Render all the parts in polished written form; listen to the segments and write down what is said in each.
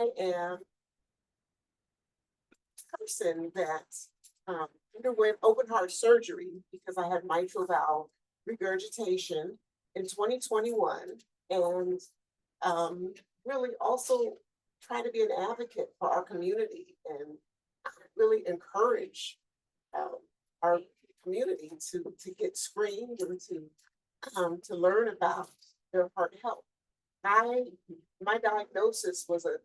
I am a person that underwent open heart surgery because I had mitral valve regurgitation in 2021, and really also try to be an advocate for our community and really encourage um, our community to get screened and to learn about their heart health. I My diagnosis was a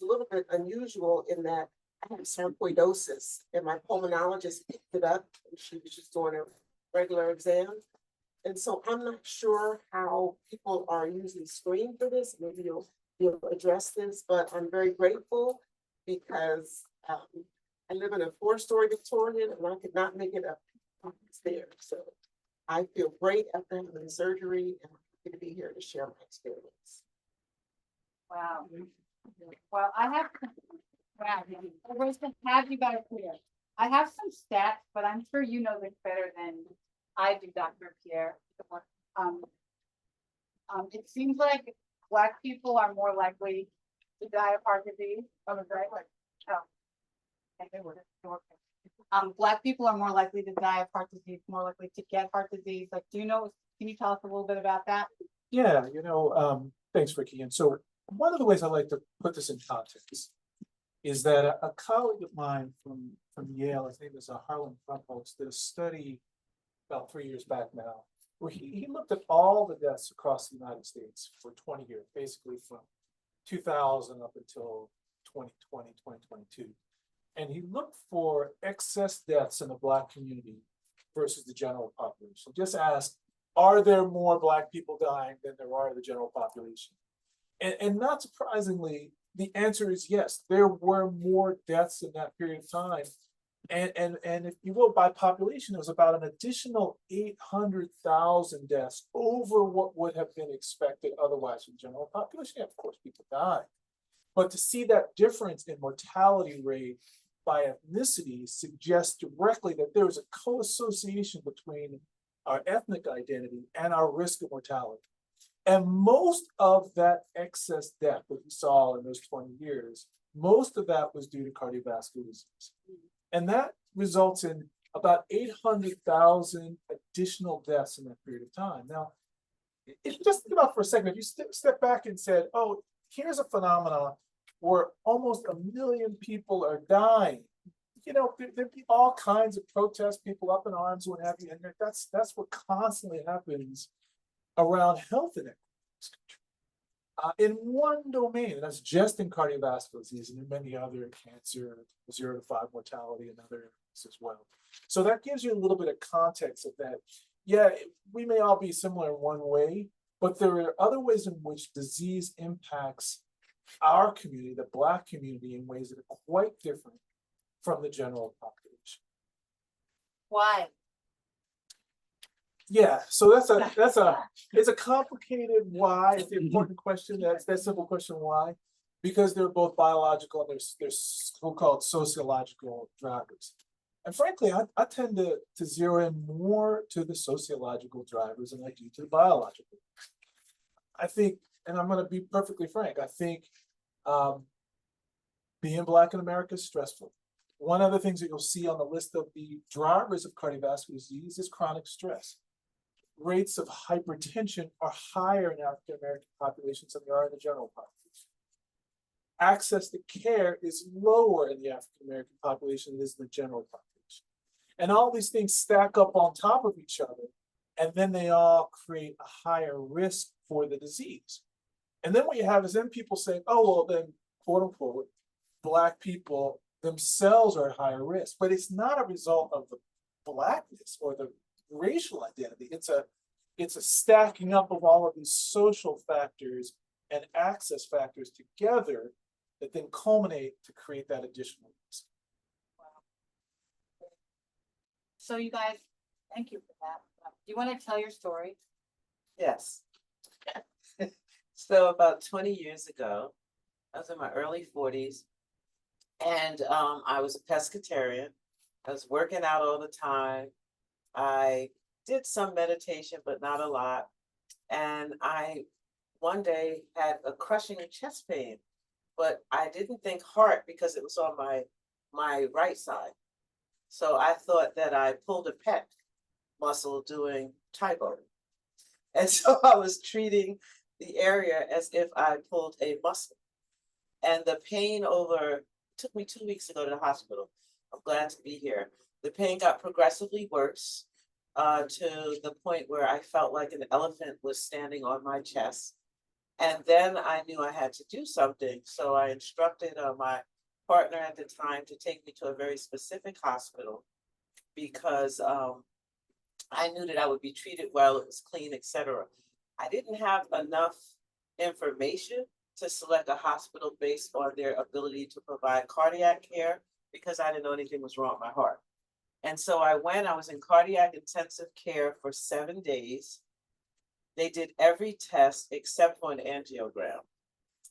little bit unusual in that I had sarcoidosis, and my pulmonologist picked it up, and she was just doing a regular exam. And so I'm not sure how people are usually screened for this. Maybe you'll address this, but I'm very grateful because I live in a 4-story Victorian, and I could not make it up the stairs. So I feel great after having the surgery, and I'm happy to be here to share my experience. Wow. Well, I have, wow, we're to have you guys here. I have some stats, but I'm sure you know this better than I do, Dr. Pierre. Um, it seems like Black people are more likely to die of heart disease. Oh, right? Oh. Okay, they were. Black people are more likely to die of heart disease, more likely to get heart disease. Like, do you know, can you tell us a little bit about that? Yeah, thanks, Ricky. And so one of the ways I like to put this in context is that a colleague of mine from Yale, his name is Harlan Frumholtz, did a study about 3 years back now, where he looked at all the deaths across the United States for 20 years, basically from 2000 up until 2020, 2022. And he looked for excess deaths in the Black community versus the general population. Just asked, are there more Black people dying than there are in the general population? And not surprisingly, the answer is yes. There were more deaths in that period of time. And if you will, by population, it was about an additional 800,000 deaths over what would have been expected otherwise in the general population. Yeah, of course, people die. But to see that difference in mortality rate by ethnicity suggests directly that there is a co-association between our ethnic identity and our risk of mortality. And most of that excess death that we saw in those 20 years, most of that was due to cardiovascular disease. And that results in about 800,000 additional deaths in that period of time. Now, if you just think about for a second, if you step back and said, oh, here's a phenomenon where almost 1 million people are dying, there'd be all kinds of protests, people up in arms, what have you. And that's what constantly happens around health inequities in one domain, and that's just in cardiovascular disease, and in many other cancer, 0 to 5 mortality, and other areas as well. So that gives you a little bit of context of that. Yeah, we may all be similar in one way, but there are other ways in which disease impacts our community, the Black community, in ways that are quite different from the general population. Why? Yeah, so it's a complicated why. It's an important question. That's that simple question why, because they're both biological and there's so-called sociological drivers. And frankly, I tend to zero in more to the sociological drivers than I do to the biological. I think, and I'm going to be perfectly frank, I think being Black in America is stressful. One of the things that you'll see on the list of the drivers of cardiovascular disease is chronic stress. Rates of hypertension are higher in African American populations than they are in the general population. Access to care is lower in the African American population than it is in the general population. And all these things stack up on top of each other, and then they all create a higher risk for the disease. And then what you have is then people saying, oh, well, then, quote unquote, Black people themselves are at higher risk. But it's not a result of the Blackness or the racial identity. It's a stacking up of all of these social factors and access factors together that then culminate to create that additional risk. Wow. So you guys, thank you for that. Do you want to tell your story? Yes. So about 20 years ago, I was in my early 40s, and I was a pescatarian. I was working out all the time. I did some meditation, but not a lot. And I one day had a crushing chest pain, but I didn't think heart because it was on my right side. So I thought that I pulled a pec muscle doing Taiko. And so I was treating the area as if I pulled a muscle. And the pain took me 2 weeks to go to the hospital. I'm glad to be here. The pain got progressively worse to the point where I felt like an elephant was standing on my chest. And then I knew I had to do something. So I instructed my partner at the time to take me to a very specific hospital because I knew that I would be treated well, it was clean, etc. I didn't have enough information to select a hospital based on their ability to provide cardiac care because I didn't know anything was wrong with my heart. And so I was in cardiac intensive care for 7 days. They did every test except for an angiogram.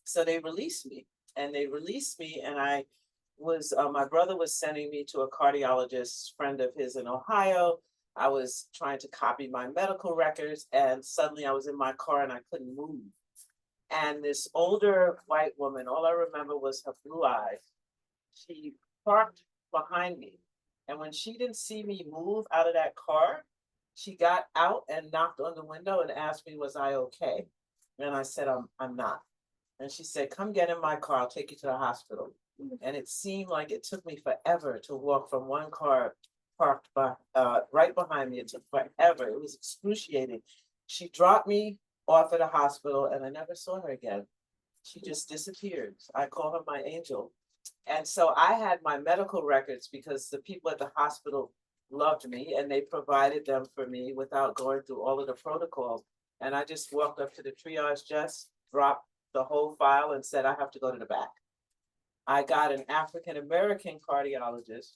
So they released me and I was, my brother was sending me to a cardiologist friend of his in Ohio. I was trying to copy my medical records and suddenly I was in my car and I couldn't move. And this older white woman, all I remember was her blue eyes. She parked behind me. And when she didn't see me move out of that car, she got out and knocked on the window and asked me, was I okay? And I said, I'm not. And she said, come get in my car, I'll take you to the hospital. And it seemed like it took me forever to walk from one car parked right behind me. It took forever. It was excruciating. She dropped me off at a hospital and I never saw her again. She just disappeared. I call her my angel. And so I had my medical records because the people at the hospital loved me and they provided them for me without going through all of the protocols. And I just walked up to the triage desk, dropped the whole file and said, I have to go to the back. I got an African-American cardiologist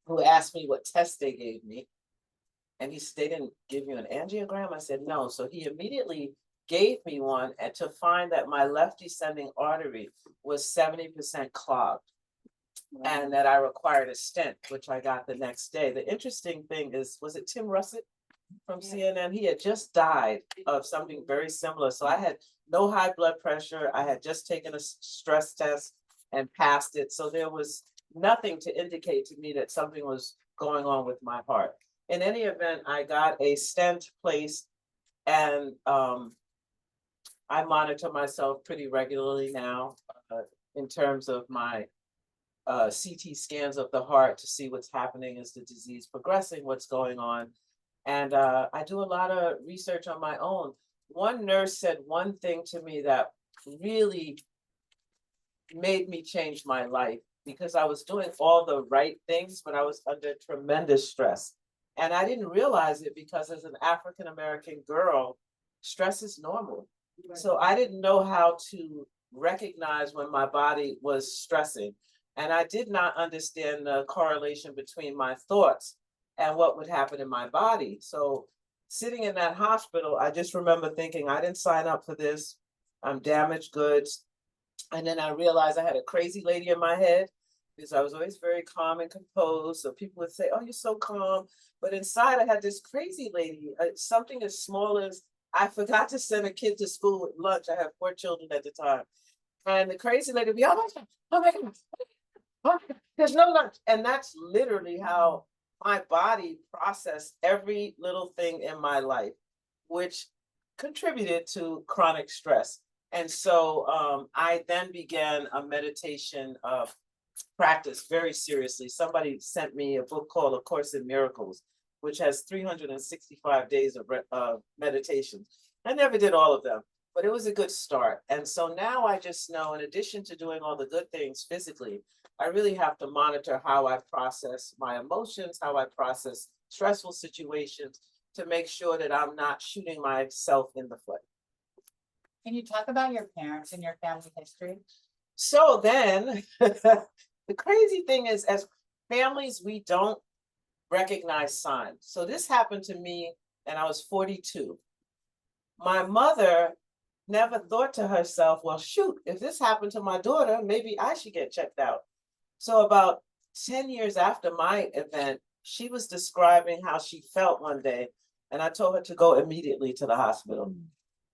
who asked me what test they gave me. And he said, they didn't give you an angiogram? I said, no. So he immediately gave me one and to find that my left descending artery was 70% clogged and that I required a stent, which I got the next day. The interesting thing is, was it Tim Russett from CNN? He had just died of something very similar. So I had no high blood pressure. I had just taken a stress test and passed it. So there was nothing to indicate to me that something was going on with my heart. In any event, I got a stent placed and I monitor myself pretty regularly now in terms of my CT scans of the heart to see what's happening. Is the disease progressing? What's going on? And I do a lot of research on my own. One nurse said one thing to me that really made me change my life because I was doing all the right things, but I was under tremendous stress. And I didn't realize it because as an African-American girl, stress is normal. So I didn't know how to recognize when my body was stressing. And I did not understand the correlation between my thoughts and what would happen in my body. So sitting in that hospital, I just remember thinking, I didn't sign up for this. I'm damaged goods. And then I realized I had a crazy lady in my head because I was always very calm and composed. So people would say, oh, you're so calm. But inside I had this crazy lady, something as small as I forgot to send a kid to school with lunch. I have 4 children at the time. And the crazy lady would be, oh my God, oh my God, oh, there's no lunch. And that's literally how my body processed every little thing in my life, which contributed to chronic stress. And so I then began a meditation practice very seriously. Somebody sent me a book called A Course in Miracles, which has 365 days of meditation. I never did all of them, but it was a good start. And so now I just know, in addition to doing all the good things physically, I really have to monitor how I process my emotions, how I process stressful situations to make sure that I'm not shooting myself in the foot. Can you talk about your parents and your family history? So then, the crazy thing is, as families, we don't recognize signs. So this happened to me and I was 42. My mother never thought to herself, well, shoot, if this happened to my daughter, maybe I should get checked out. So about 10 years after my event, she was describing how she felt one day, and I told her to go immediately to the hospital.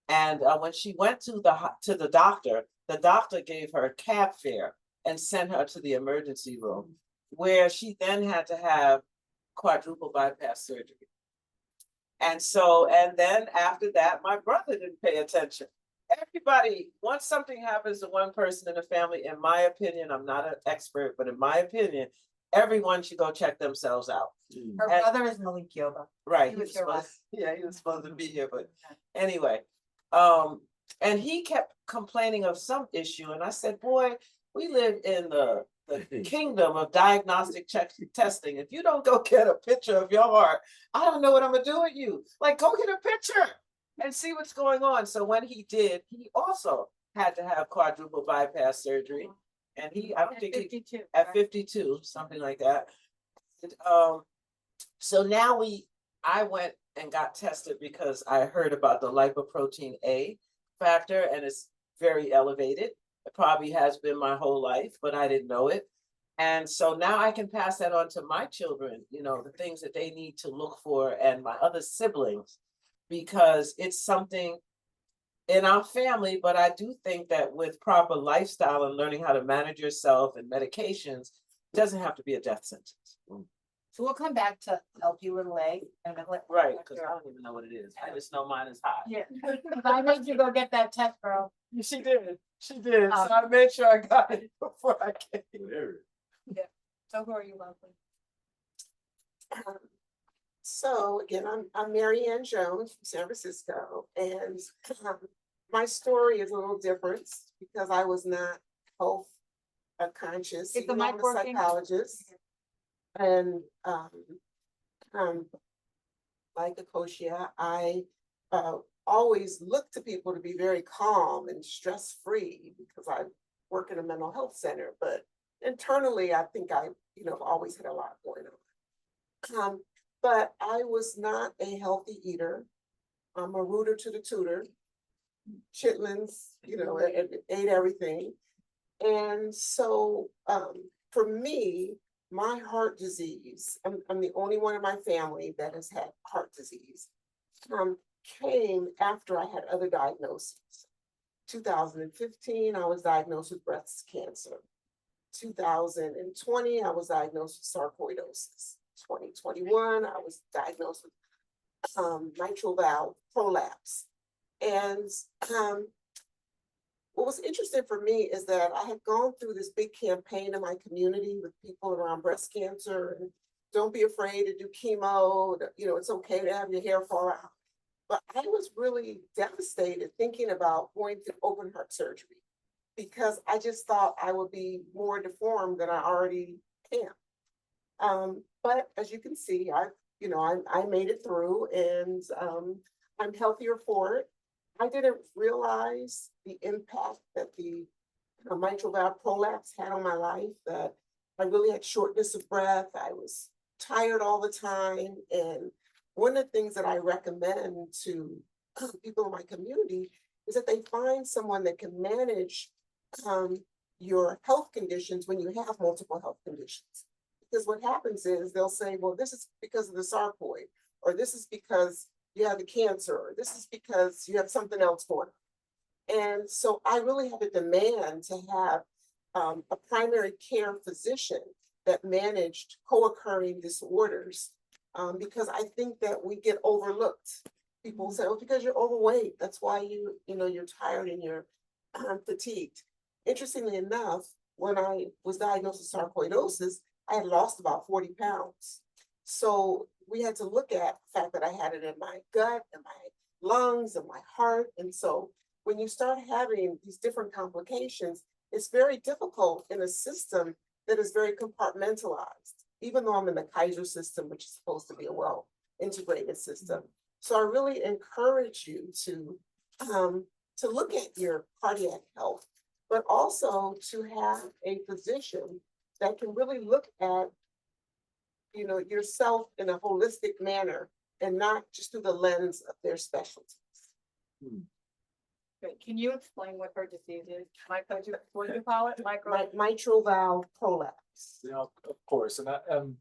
And when she went to the doctor gave her a cab fare and sent her to the emergency room, where she then had to have quadruple bypass surgery. And so, and then after that, my brother didn't pay attention. Everybody, once something happens to one person in the family, in my opinion, I'm not an expert, but in my opinion, everyone should go check themselves out. Her And- brother is Malik Yoba. Right, He he was was here supposed, last- yeah, he was supposed to be here, but anyway. And he kept complaining of some issue, and I said, boy, we live in the kingdom of diagnostic testing. If you don't go get a picture of your heart, I don't know what I'm gonna do with you. Like, go get a picture and see what's going on. So when he did, he also had to have quadruple bypass surgery. And I don't At think he, 52. at right? 52, something like that. And, so now I went and got tested because I heard about the lipoprotein A factor, and it's very elevated. It probably has been my whole life, but I didn't know it. And so now I can pass that on to my children, you know, the things that they need to look for, and my other siblings, because it's something in our family. But I do think that with proper lifestyle and learning how to manage yourself and medications, it doesn't have to be a death sentence. So we'll come back to LP little a. And then let. Right, because I don't even know what it is. I just know mine is high. Yeah, 'cause I made you go get that test, girl. She did. So I made sure I got it before I came. So who are you, lovely? So again, I'm Mary Ann Jones from San Francisco, and my story is a little different because I was not health conscious. Is the even though I'm mic a working? psychologist, and like Akosia, I always look to people to be very calm and stress free because I work in a mental health center. But internally, I think I, always had a lot going on. But I was not a healthy eater. I'm a rooter to the tutor. Chitlins, ate everything. And so for me, my heart disease, I'm the only one in my family that has had heart disease, came after I had other diagnoses. 2015, I was diagnosed with breast cancer. 2020, I was diagnosed with sarcoidosis. 2021, I was diagnosed with mitral valve prolapse. And what was interesting for me is that I had gone through this big campaign in my community with people around breast cancer, and don't be afraid to do chemo, it's okay to have your hair fall out. But I was really devastated thinking about going through open heart surgery because I just thought I would be more deformed than I already am. But as you can see, I made it through, and I'm healthier for it. I didn't realize the impact that the mitral valve prolapse had on my life, that I really had shortness of breath. I was tired all the time. And one of the things that I recommend to people in my community is that they find someone that can manage your health conditions when you have multiple health conditions. Because what happens is they'll say, well, this is because of the sarcoid, or this is because you have the cancer, or this is because you have something else going on. And so I really had a demand to have a primary care physician that managed co-occurring disorders, because I think that we get overlooked. People say, oh, because you're overweight, that's why you're tired and you're fatigued. Interestingly enough, when I was diagnosed with sarcoidosis, I had lost about 40 pounds. So we had to look at the fact that I had it in my gut and my lungs and my heart. And so when you start having these different complications, it's very difficult in a system that is very compartmentalized, even though I'm in the Kaiser system, which is supposed to be a well-integrated system. So I really encourage you to look at your cardiac health, but also to have a physician that can really look at yourself in a holistic manner and not just through the lens of their specialties. Great. Can you explain what her disease is? What do you call it? Mitral valve prolapse. Of course, and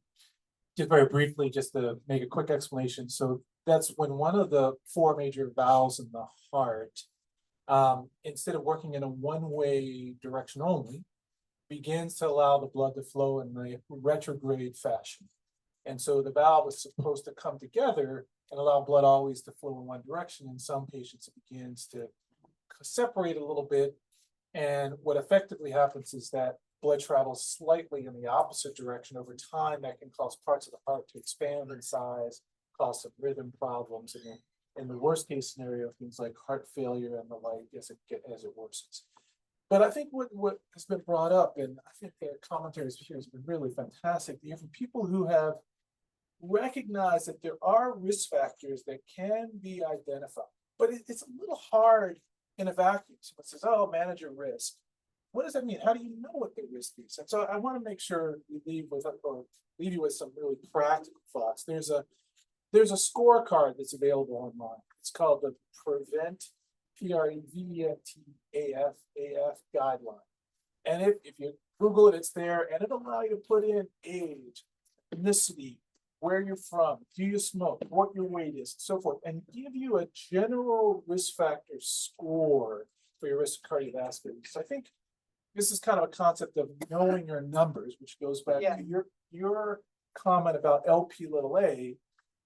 just very briefly, just to make a quick explanation. So that's when one of the four major valves in the heart, instead of working in a one-way direction only, begins to allow the blood to flow in a retrograde fashion. And so the valve is supposed to come together and allow blood always to flow in one direction. In some patients, it begins to separate a little bit. And what effectively happens is that blood travels slightly in the opposite direction over time. That can cause parts of the heart to expand in size, cause some rhythm problems, and in the worst case scenario, things like heart failure and the like as it worsens. But I think what has been brought up, and I think the commentaries here has been really fantastic, from people who have recognized that there are risk factors that can be identified, but it's a little hard in a vacuum. Someone says, "Oh, manage your risk." What does that mean? How do you know what the risk is? And so I want to make sure we leave you with some really practical thoughts. There's a scorecard that's available online. It's called the Prevent PREVENT-AF guideline. And if you Google it, it's there, and it'll allow you to put in age, ethnicity, where you're from, do you smoke, what your weight is, so forth, and give you a general risk factor score for your risk of cardiovascular disease. I think this is kind of a concept of knowing your numbers, which goes back to your comment about Lp(a)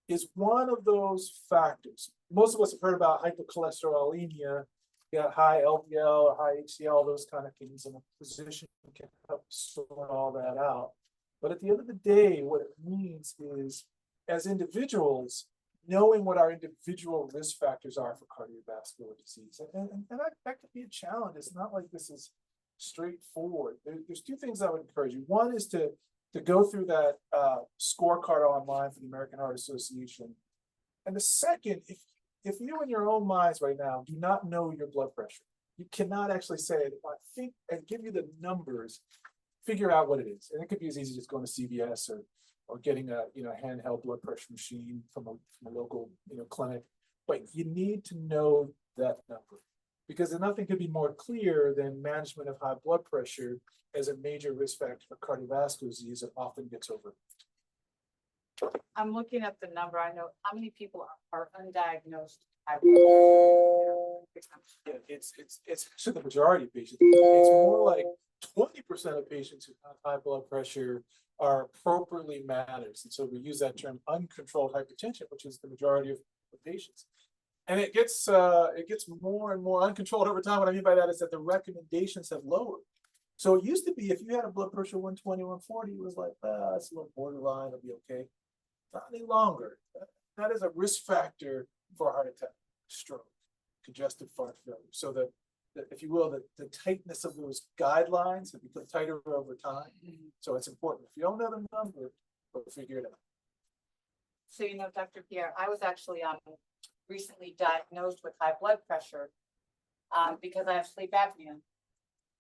is one of those factors. Most of us have heard about hypercholesterolemia, you got high LDL or high HDL, those kind of things, and a physician can help sort all that out. But at the end of the day, what it means is, as individuals, knowing what our individual risk factors are for cardiovascular disease. And that could be a challenge. It's not like this is straightforward. There's two things I would encourage you. One is to go through that scorecard online for the American Heart Association. And the second, if you in your own minds right now do not know your blood pressure, you cannot actually say, I think, and give you the numbers, figure out what it is. And it could be as easy as just going to CVS or getting a handheld blood pressure machine from a local clinic. But you need to know that number, because nothing could be more clear than management of high blood pressure as a major risk factor for cardiovascular disease that often gets overlooked. I'm looking at the number. I know how many people are undiagnosed. Yeah, it's actually the majority of patients. It's more like 20% of patients who have high blood pressure are appropriately managed. And so we use that term uncontrolled hypertension, which is the majority of the patients. And it gets more and more uncontrolled over time. What I mean by that is that the recommendations have lowered. So it used to be if you had a blood pressure 120, 140, it was like, it's a little borderline, it'll be okay. Not any longer. That is a risk factor for a heart attack, stroke, congestive heart failure. So that if you will, the tightness of those guidelines have become tighter over time. So it's important. If you don't know the number, go figure it out. So, Dr. Pierre, I was actually recently diagnosed with high blood pressure because I have sleep apnea.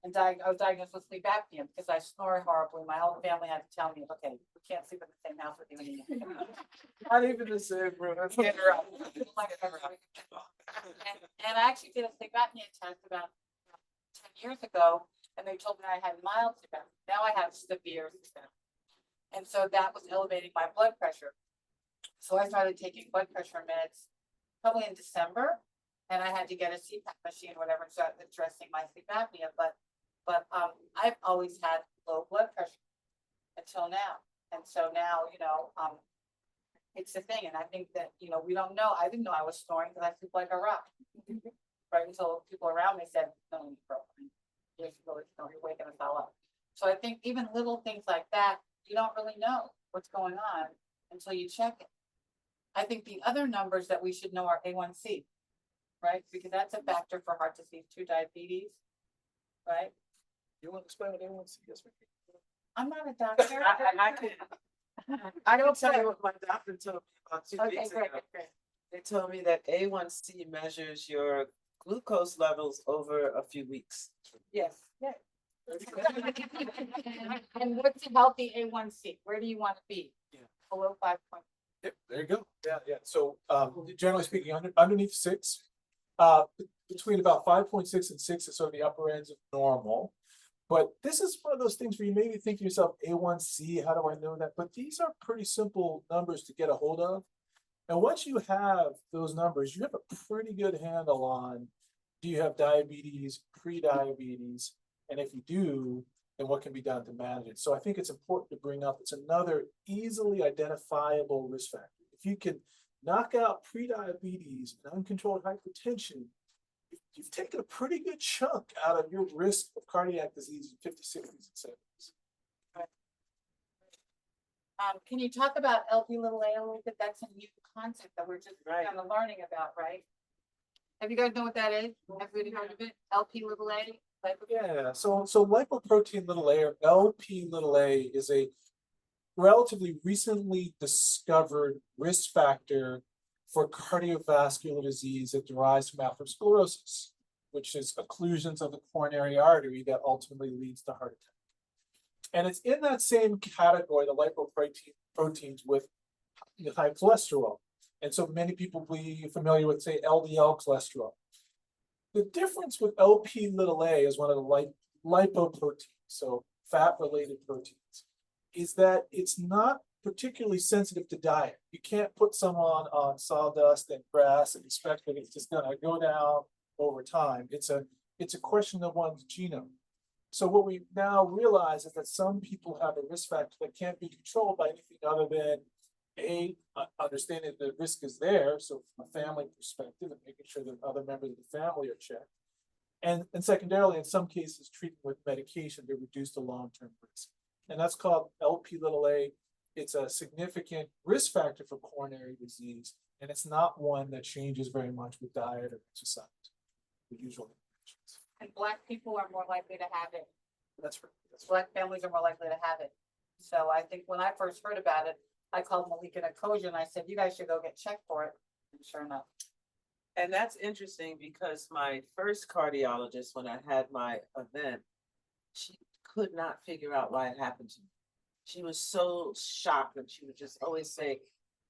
And I was diagnosed with sleep apnea because I snore horribly. My whole family had to tell me, okay, we can't sleep in the same house with you anymore. Not even the same room. And I actually did a sleep apnea test about 10 years ago, and they told me I had mild sleep apnea. Now I have severe sleep apnea. And so that was elevating my blood pressure. So I started taking blood pressure meds probably in December, and I had to get a CPAP machine or whatever, so addressing my sleep apnea. But I've always had low blood pressure until now. And so now, it's a thing. And I think that, we don't know. I didn't know I was snoring because I sleep like a rock. Right until people around me said, no, you're waking us all up. So I think even little things like that, you don't really know what's going on until you check it. I think the other numbers that we should know are A1C, right? Because that's a factor for heart disease too, diabetes, right? You want to explain what A1C is? I'm not a doctor. I can tell you what my doctor told me about 2 Okay, weeks great, ago. great. They told me that A1C measures your glucose levels over a few weeks. Yes. Yeah. And what's a healthy A1C? Where do you want to be? Yeah. Below 5 point. Yep, there you go. Yeah. So generally speaking, underneath 6, between about 5.6 and 6 is sort of the upper ends of normal. But this is one of those things where you maybe think to yourself, A1C, how do I know that? But these are pretty simple numbers to get a hold of. And once you have those numbers, you have a pretty good handle on, do you have diabetes, pre-diabetes? And if you do, then what can be done to manage it? So I think it's important to bring up, it's another easily identifiable risk factor. If you can knock out pre-diabetes and uncontrolled hypertension, you've taken a pretty good chunk out of your risk of cardiac disease in 50s, 60s, and 70s. Can you talk about LP little a little bit? That's a new concept that we're just Right. kind of learning about, right? Have you guys know what that is? Everybody heard of it? LP little a? Like, Yeah, so lipoprotein little a, or LP little a, is a relatively recently discovered risk factor for cardiovascular disease that derives from atherosclerosis, which is occlusions of the coronary artery that ultimately leads to heart attack. And it's in that same category, the lipoproteins with high cholesterol. And so many people will be familiar with, say, LDL cholesterol. The difference with LP little a is one of the lipoproteins, so fat-related proteins, is that it's not particularly sensitive to diet. You can't put someone on sawdust and grass and expect that it's just gonna go down over time. It's a question of one's genome. So what we now realize is that some people have a risk factor that can't be controlled by anything other than understanding the risk is there, so from a family perspective and making sure that other members of the family are checked. And secondarily, in some cases, treatment with medication to reduce the long-term risk. And that's called LP little a. It's a significant risk factor for coronary disease, and it's not one that changes very much with diet or exercise, the usual interventions. and Black people are more likely to have it. That's right. Black families are more likely to have it. So I think when I first heard about it, I called Malika and Koja and I said, you guys should go get checked for it. And sure enough. And that's interesting because my first cardiologist, when I had my event, she could not figure out why it happened to me. She was so shocked, and she would just always say,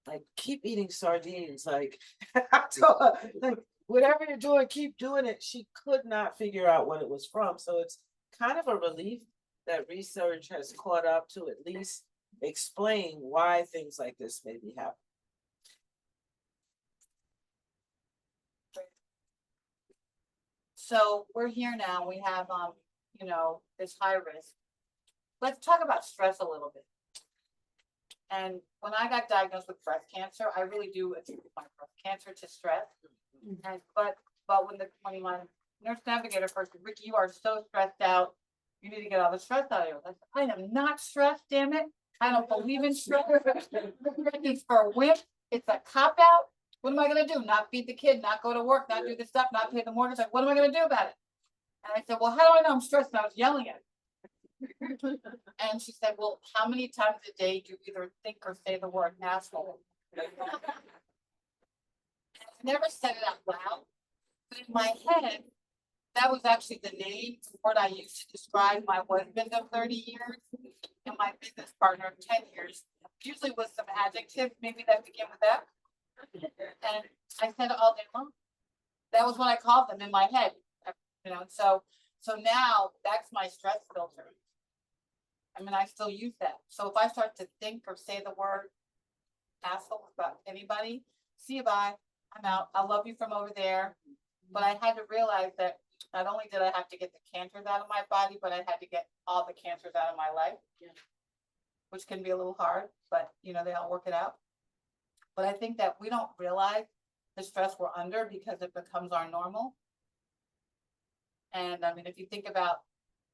like, keep eating sardines. Like, I told her, like, whatever you're doing, keep doing it. She could not figure out what it was from. So it's kind of a relief that research has caught up to at least explain why things like this may be happening. So we're here now, we have, this high risk. Let's talk about stress a little bit. And when I got diagnosed with breast cancer, I really do attribute my breast cancer to stress. And, but when my nurse navigator first said, Ricky, you are so stressed out, you need to get all the stress out of you. I am not stressed, damn it. I don't believe in stress. It's for a whim, it's a cop out. What am I gonna do? Not feed the kid, not go to work, not do this stuff, not pay the mortgage? Like, what am I gonna do about it? And I said, well, how do I know I'm stressed? And I was yelling at her. And she said, well, how many times a day do you either think or say the word asshole? I never said it out loud, but in my head, that was actually the name, the word I used to describe my husband of 30 years and my business partner of 10 years. Usually with some adjectives, maybe that begin with F. And I said it all day long. That was what I called them in my head, so now that's my stress filter. I mean, I still use that. So if I start to think or say the word asshole about anybody, see you, bye, I'm out. I love you from over there. But I had to realize that not only did I have to get the cancers out of my body, but I had to get all the cancers out of my life, which can be a little hard, but they all work it out. But I think that we don't realize the stress we're under because it becomes our normal. And I mean, if you think about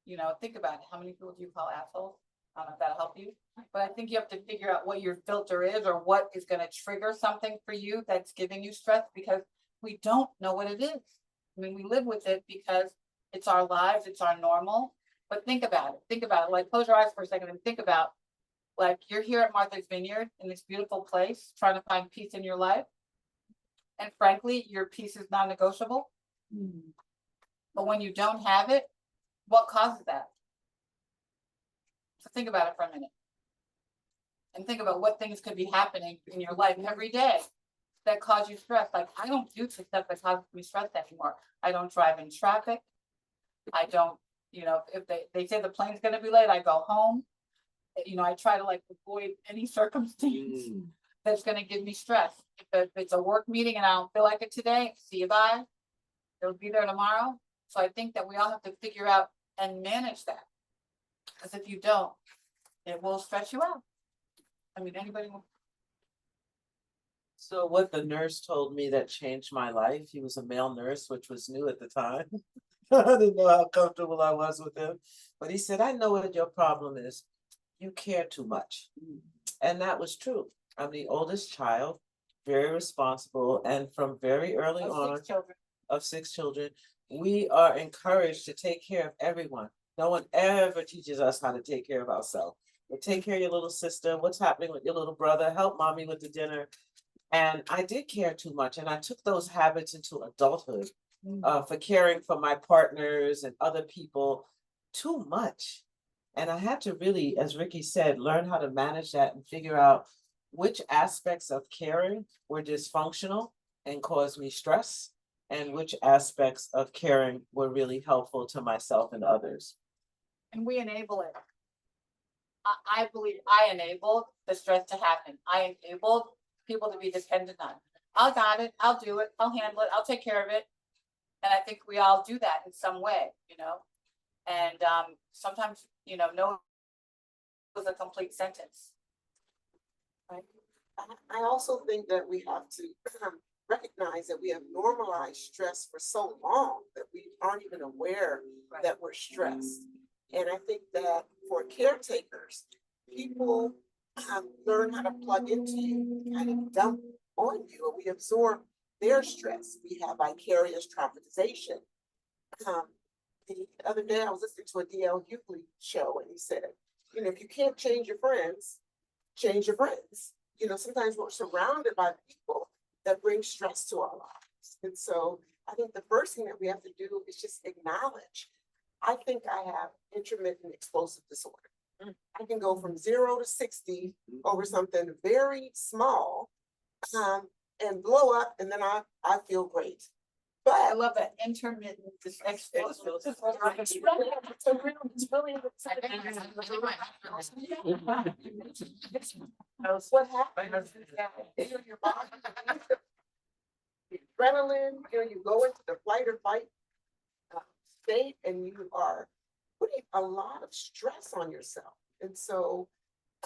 it, how many people do you call assholes? I don't know if that'll help you, but I think you have to figure out what your filter is or what is going to trigger something for you that's giving you stress, because we don't know what it is. I mean, we live with it because it's our lives, it's our normal, but think about it. Like, close your eyes for a second and think about, like, you're here at Martha's Vineyard in this beautiful place, trying to find peace in your life. And frankly, your peace is non-negotiable. But when you don't have it, what causes that? So think about it for a minute. And think about what things could be happening in your life every day that cause you stress. Like, I don't do the stuff that causes me stress anymore. I don't drive in traffic. I don't, if they say the plane's gonna be late, I go home. I try to avoid any circumstance that's gonna give me stress. If it's a work meeting and I don't feel like it today, see you bye. It'll be there tomorrow. So I think that we all have to figure out and manage that. Cause if you don't, it will stress you out. I mean, anybody will. So what the nurse told me that changed my life, he was a male nurse, which was new at the time. I didn't know how comfortable I was with him, but he said, I know what your problem is. You care too much. And that was true. I'm the oldest child, very responsible, and from very early Of on, 6 children. of 6 children, we are encouraged to take care of everyone. No one ever teaches us how to take care of ourselves. But take care of your little sister, what's happening with your little brother, help mommy with the dinner. And I did care too much, and I took those habits into adulthood, for caring for my partners and other people too much. And I had to really, as Ricky said, learn how to manage that and figure out which aspects of caring were dysfunctional and caused me stress, and which aspects of caring were really helpful to myself and others. And we enable it. I believe I enabled the stress to happen. I enabled people to be dependent on. I got it, I'll do it, I'll handle it, I'll take care of it. And I think we all do that in some way, you know? And sometimes, you know, no was a complete sentence. I also think that we have to recognize that we have normalized stress for so long that we aren't even aware that we're stressed. And I think that for caretakers, people learn how to plug into you, kind of dump on you, and we absorb their stress. We have vicarious traumatization. The other day I was listening to a DL Hughley show, and he said, you know, if you can't change your friends, change your friends. You know, sometimes we're surrounded by people that bring stress to our lives. And so I think the first thing that we have to do is just acknowledge, I think I have intermittent explosive disorder. I can go from 0 to 60 over something very small, and blow up, and then I feel great. I But love that intermittent explosive. what happens is that your body, the adrenaline, you know, you go into the flight or fight state, and you are putting a lot of stress on yourself. And so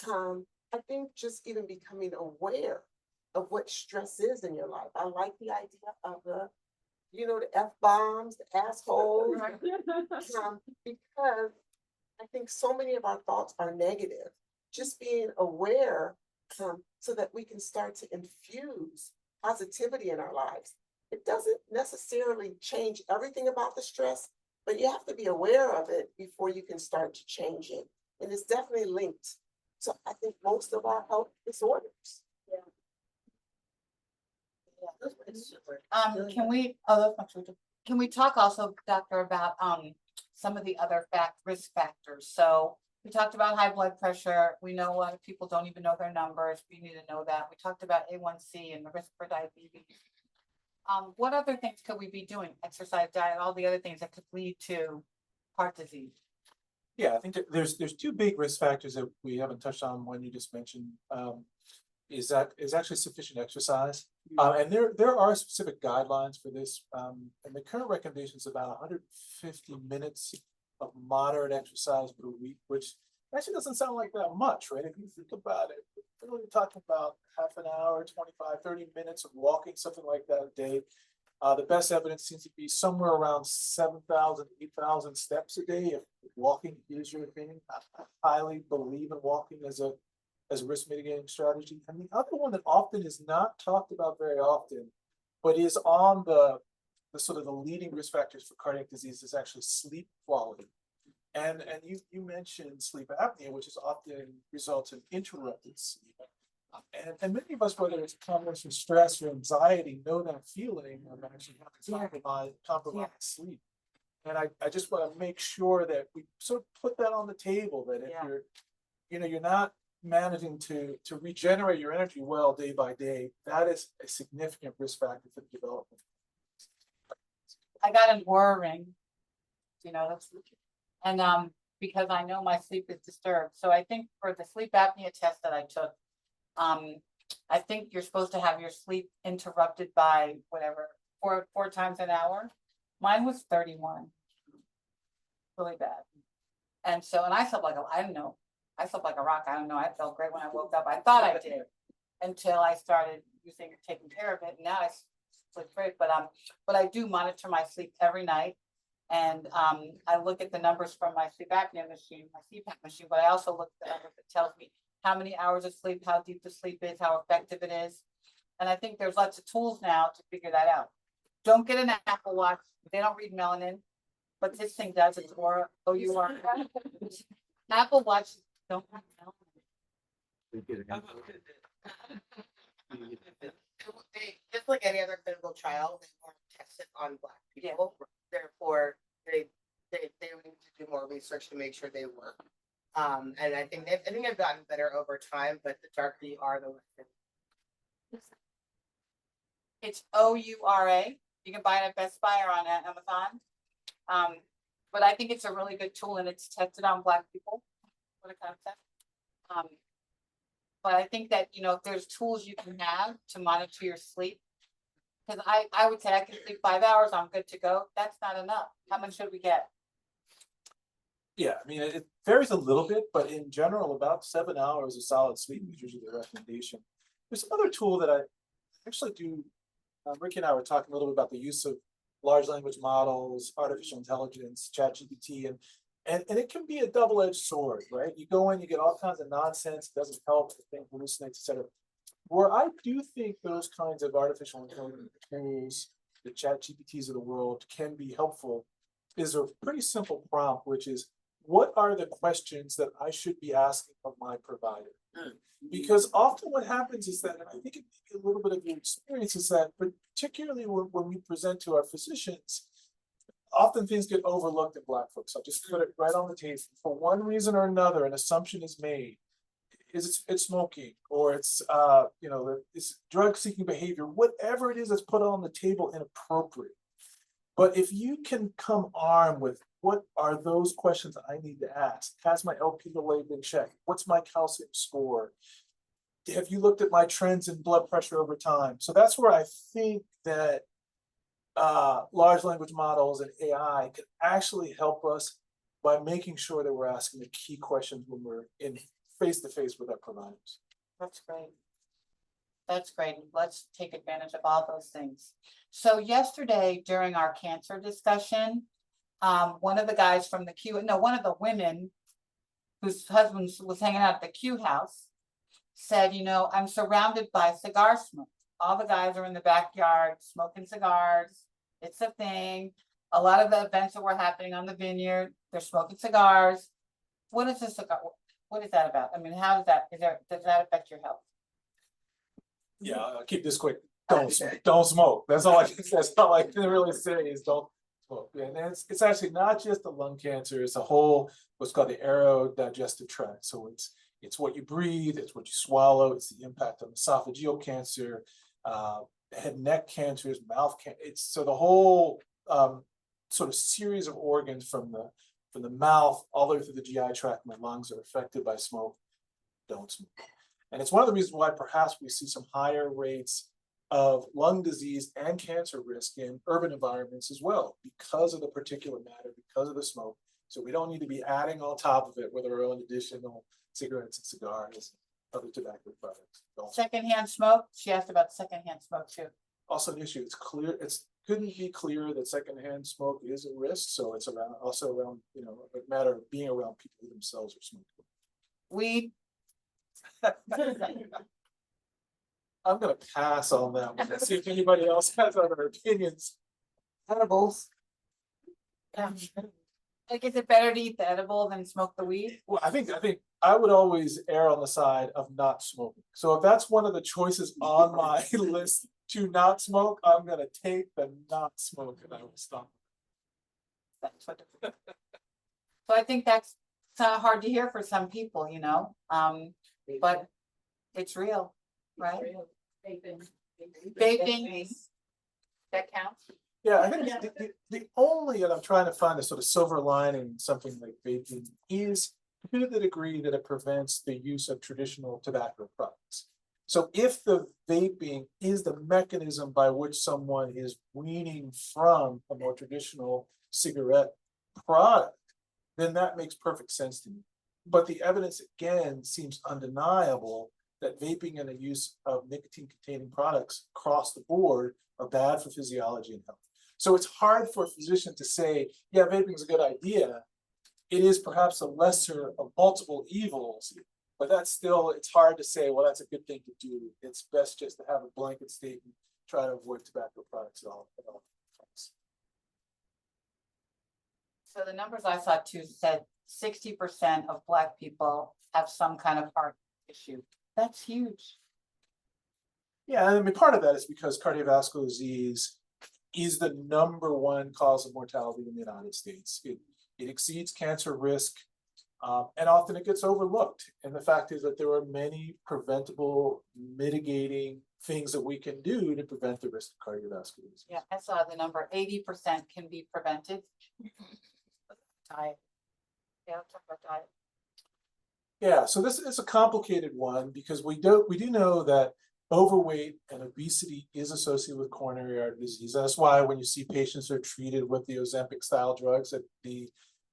I think just even becoming aware of what stress is in your life. I like the idea of the, you know, the F-bombs, the assholes, because I think so many of our thoughts are negative. Just being aware so that we can start to infuse positivity in our lives. It doesn't necessarily change everything about the stress, but you have to be aware of it before you can start to change it. And it's definitely linked to, I think, most of our health disorders. Can we talk also, doctor, about some of the other risk factors? So we talked about high blood pressure. We know a lot of people don't even know their numbers. We need to know that. We talked about A1C and the risk for diabetes. What other things could we be doing? Exercise, diet, all the other things that could lead to heart disease. Yeah, I think that there's 2 big risk factors that we haven't touched on. One you just mentioned is actually sufficient exercise. And there are specific guidelines for this. And the current recommendation is about 150 minutes of moderate exercise per week, which actually doesn't sound like that much, right? If you think about it, we're really talking about half an hour, 25, 30 minutes of walking, something like that a day. The best evidence seems to be somewhere around 7,000, 8,000 steps a day if walking is your thing. I highly believe in walking as a risk mitigating strategy. And the other one that often is not talked about very often, but is on the sort of the leading risk factors for cardiac disease, is actually sleep quality. And you mentioned sleep apnea, which is often results in interrupted sleep. And many of us, whether it's a combination of stress or anxiety, know that feeling of actually having compromised sleep. And I just want to make sure that we sort of put that on the table, that if you're not managing to regenerate your energy well day by day, that is a significant risk factor for the development. I got an Oura ring, you know, and because I know my sleep is disturbed. So I think for the sleep apnea test that I took, I think you're supposed to have your sleep interrupted by whatever, four times an hour. Mine was 31. Really bad. And so, and I slept like, I don't know, I slept like a rock. I don't know. I felt great when I woke up. I thought I did until I started taking care of it. And now I sleep great, but I do monitor my sleep every night. And I look at the numbers from my sleep apnea machine, my CPAP machine, but I also look at the numbers that tells me how many hours of sleep, how deep the sleep is, how effective it is. And I think there's lots of tools now to figure that out. Don't get an Apple Watch. They don't read melanin, but this thing does. It's OUR. Apple Watch don't read melanin. Just like any other clinical trial, they weren't tested on Black people. Therefore, they need to do more research to make sure they work. And I think they've gotten better over time, but the darker you are, the worse. It's OURA. You can buy it at Best Buy or on Amazon. But I think it's a really good tool and it's tested on Black people. What a concept. But I think that, if there's tools you can have to monitor your sleep, because I would say I can sleep 5 hours, I'm good to go. That's not enough. How much should we get? Yeah, I mean, it varies a little bit, but in general, about 7 hours of solid sleep is usually the recommendation. There's another tool that I actually do. Ricky and I were talking a little bit about the use of large language models, artificial intelligence, ChatGPT, and it can be a double-edged sword, right? You go in, you get all kinds of nonsense, it doesn't help, the thing hallucinates, etc. Where I do think those kinds of artificial intelligence tools, the ChatGPTs of the world, can be helpful is a pretty simple prompt, which is, what are the questions that I should be asking of my provider? Because often what happens is that, and I think it may be a little bit of your experience, is that particularly when we present to our physicians, often things get overlooked in Black folks. I'll just put it right on the table. For one reason or another, an assumption is made. It's smoking, or it's it's drug-seeking behavior, whatever it is that's put on the table inappropriate. But if you can come armed with, what are those questions that I need to ask? Has my Lp(a) been checked? What's my calcium score? Have you looked at my trends in blood pressure over time? So that's where I think that large language models and AI can actually help us by making sure that we're asking the key questions when we're in face-to-face with our providers. That's great. That's great. Let's take advantage of all those things. So yesterday during our cancer discussion, one of the guys from one of the women whose husband was hanging out at the Q house said, I'm surrounded by cigar smoke. All the guys are in the backyard smoking cigars. It's a thing. A lot of the events that were happening on the vineyard, they're smoking cigars. What is a cigar? What is that about? I mean, does that affect your health? Yeah, I'll keep this quick. Don't smoke. That's all I can really say is don't smoke. And it's actually not just the lung cancer, it's a whole what's called the aerodigestive tract. So it's what you breathe, it's what you swallow, it's the impact on esophageal cancer, head and neck cancers, mouth cancer. It's so the whole sort of series of organs from the mouth all the way through the GI tract and the lungs are affected by smoke. Don't smoke. And it's one of the reasons why perhaps we see some higher rates of lung disease and cancer risk in urban environments as well, because of the particulate matter, because of the smoke. So we don't need to be adding on top of it with our own additional cigarettes and cigars and other tobacco products. Secondhand smoke? She asked about secondhand smoke too. Also an issue, it's couldn't be clearer that secondhand smoke is a risk. So it's around a matter of being around people who themselves are smoking. Weed. I'm gonna pass on that one. Let's see if anybody else has other opinions. Edibles. Like, is it better to eat the edible than smoke the weed? Well, I think I would always err on the side of not smoking. So if that's one of the choices on my list to not smoke, I'm gonna take the not smoke and I will stop. That's what. So I think that's hard to hear for some people, but it's real, right? Vaping. That counts. Yeah, I think the only, and I'm trying to find a sort of silver lining in something like vaping, is to the degree that it prevents the use of traditional tobacco products. So if the vaping is the mechanism by which someone is weaning from a more traditional cigarette product, then that makes perfect sense to me. But the evidence again seems undeniable that vaping and the use of nicotine-containing products across the board are bad for physiology and health. So it's hard for a physician to say, yeah, vaping is a good idea. It is perhaps a lesser of multiple evils, but that's still, it's hard to say, well, that's a good thing to do. It's best just to have a blanket statement, try to avoid tobacco products at all times. So the numbers I saw too said 60% of Black people have some kind of heart issue. That's huge. Yeah, I mean, part of that is because cardiovascular disease is the #1 cause of mortality in the United States. It exceeds cancer risk, and often it gets overlooked. And the fact is that there are many preventable, mitigating things that we can do to prevent the risk of cardiovascular disease. Yeah, I saw the number 80% can be prevented. Diet. Yeah, let's talk about diet. Yeah, so this is a complicated one because we do know that overweight and obesity is associated with coronary artery disease. That's why when you see patients are treated with the Ozempic style drugs, that the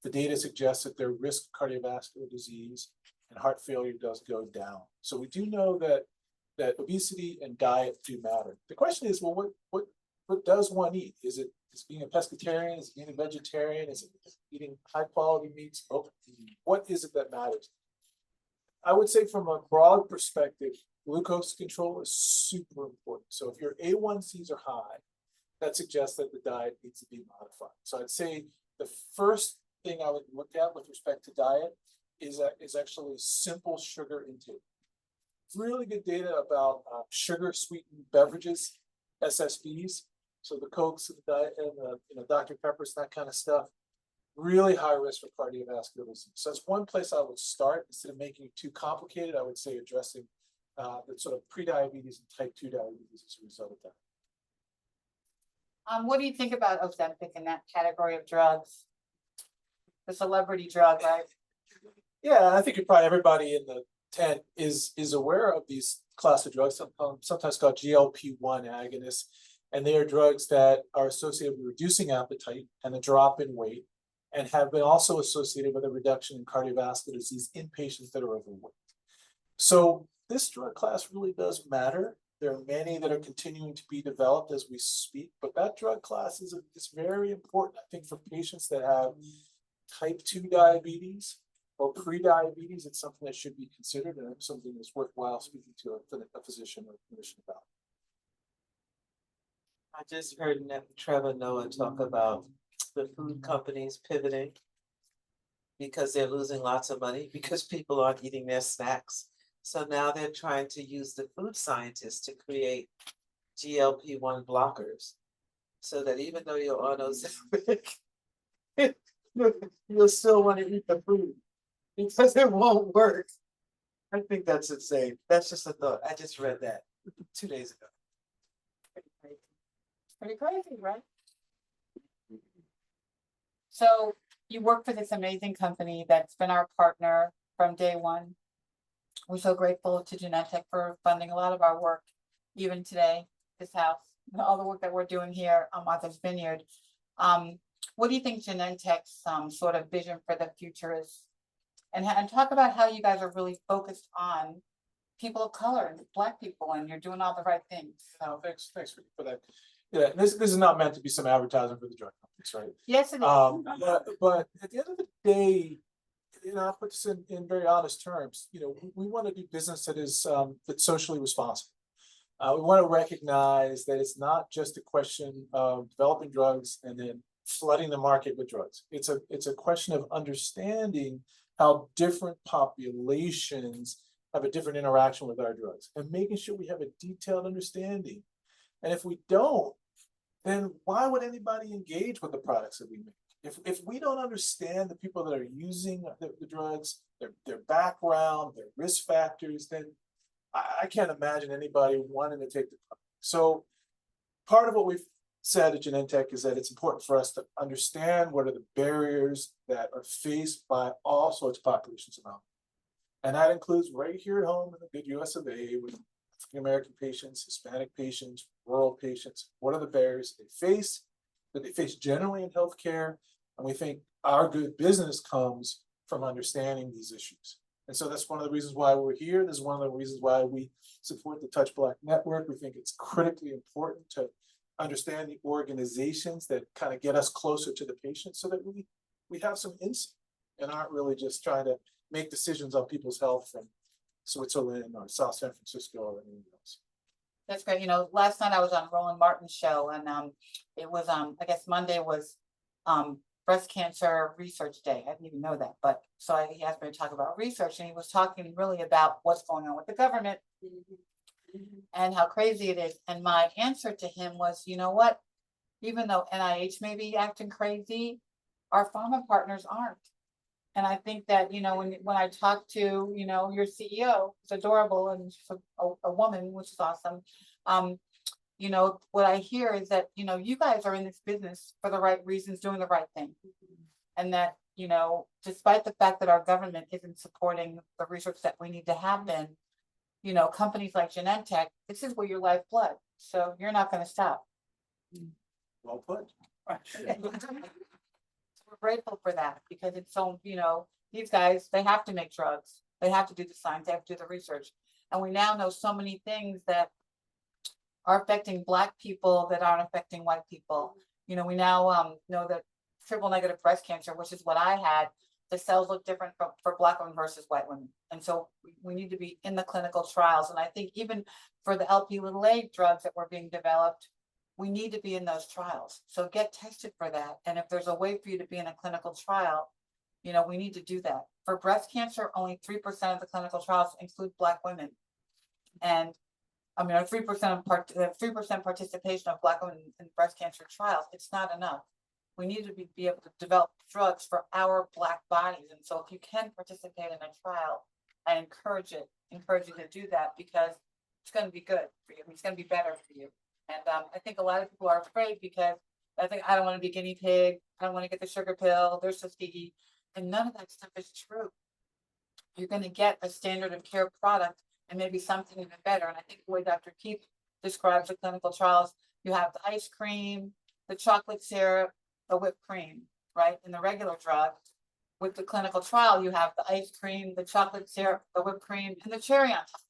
data suggests that their risk of cardiovascular disease and heart failure does go down. So we do know that obesity and diet do matter. The question is, well, what does one eat? Is being a pescatarian? Is it being a vegetarian? Is it eating high quality meats? What is it that matters? I would say from a broad perspective, glucose control is super important. So if your A1Cs are high, that suggests that the diet needs to be modified. So I'd say the first thing I would look at with respect to diet is actually simple sugar intake. Really good data about sugar sweetened beverages, SSBs. So the Cokes and the diet and Dr. Peppers, that kind of stuff. Really high risk for cardiovascular disease. So that's one place I would start. Instead of making it too complicated, I would say addressing the sort of prediabetes and type 2 diabetes as a result of that. What do you think about Ozempic in that category of drugs? The celebrity drug, right? Yeah, I think probably everybody in the tent is aware of these class of drugs, sometimes called GLP-1 agonists, and they are drugs that are associated with reducing appetite and a drop in weight, and have been also associated with a reduction in cardiovascular disease in patients that are overweight. So this drug class really does matter. There are many that are continuing to be developed as we speak, but that drug class is very important, I think, for patients that have type 2 diabetes or pre-diabetes. It's something that should be considered and something that's worthwhile speaking to a physician or clinician about. I just heard Trevor Noah talk about the food companies pivoting because they're losing lots of money because people aren't eating their snacks. So now they're trying to use the food scientists to create GLP-1 blockers so that even though you're on Ozempic, you'll still want to eat the food because it won't work. I think that's insane. That's just a thought. I just read that 2 days ago. Pretty crazy, right? So you work for this amazing company that's been our partner from day one. We're so grateful to Genentech for funding a lot of our work, even today, this house, and all the work that we're doing here on Martha's Vineyard. What do you think Genentech's sort of vision for the future is? And talk about how you guys are really focused on people of color and Black people, and you're doing all the right things. So Thanks for that. Yeah, this is not meant to be some advertising for the drug companies, right? yes, it is. But at the end of the day, I'll put this in very honest terms. We want to do business that is that's socially responsible. We want to recognize that it's not just a question of developing drugs and then flooding the market with drugs. It's a question of understanding how different populations have a different interaction with our drugs and making sure we have a detailed understanding. And if we don't, then why would anybody engage with the products that we make? If we don't understand the people that are using the drugs, their background, their risk factors, then I can't imagine anybody wanting to take the product. So part of what we've said at Genentech is that it's important for us to understand what are the barriers that are faced by all sorts of populations around. And that includes right here at home in the good US of A with African American patients, Hispanic patients, rural patients, what are the barriers that they face generally in healthcare? And we think our good business comes from understanding these issues. And so that's one of the reasons why we're here. This is one of the reasons why we support the Touch Black Network. We think it's critically important to understand the organizations that kind of get us closer to the patient so that we have some insight and aren't really just trying to make decisions on people's health from Switzerland or South San Francisco or anything else. That's great. You know, last night I was on Roland Martin's show and it was I guess Monday was breast cancer research day. I didn't even know that, but so he asked me to talk about research and he was talking really about what's going on with the government and how crazy it is. And my answer to him was, you know what? Even though NIH may be acting crazy, our pharma partners aren't. And I think that, you know, when I talk to, you know, your CEO, it's adorable and she's a woman, which is awesome. You know, what I hear is that, you know, you guys are in this business for the right reasons, doing the right thing. And that, you know, despite the fact that our government isn't supporting the research that we need to happen, you know, companies like Genentech, this is where your lifeblood. So you're not going to stop. Well put. We're grateful for that because it's so, you know, these guys, they have to make drugs. They have to do the science, they have to do the research. And we now know so many things that are affecting Black people that aren't affecting white people. You know, we now know that triple negative breast cancer, which is what I had, the cells look different for Black women versus white women. And so we need to be in the clinical trials. And I think even for the Lp(a) drugs that were being developed, we need to be in those trials. So get tested for that. And if there's a way for you to be in a clinical trial, you know, we need to do that. For breast cancer, only 3% of the clinical trials include Black women. And I mean, 3% participation of Black women in breast cancer trials, it's not enough. We need to be able to develop drugs for our Black bodies. And so if you can participate in a trial, I encourage you to do that because it's going to be good for you. It's going to be better for you. And I think a lot of people are afraid because I think I don't want to be a guinea pig. I don't want to get the sugar pill. They're Tuskegee. And none of that stuff is true. You're going to get a standard of care product and maybe something even better. And I think the way Dr. Keith describes the clinical trials, you have the ice cream, the chocolate syrup, the whipped cream, right? In the regular drug. With the clinical trial, you have the ice cream, the chocolate syrup, the whipped cream, and the cherry on top.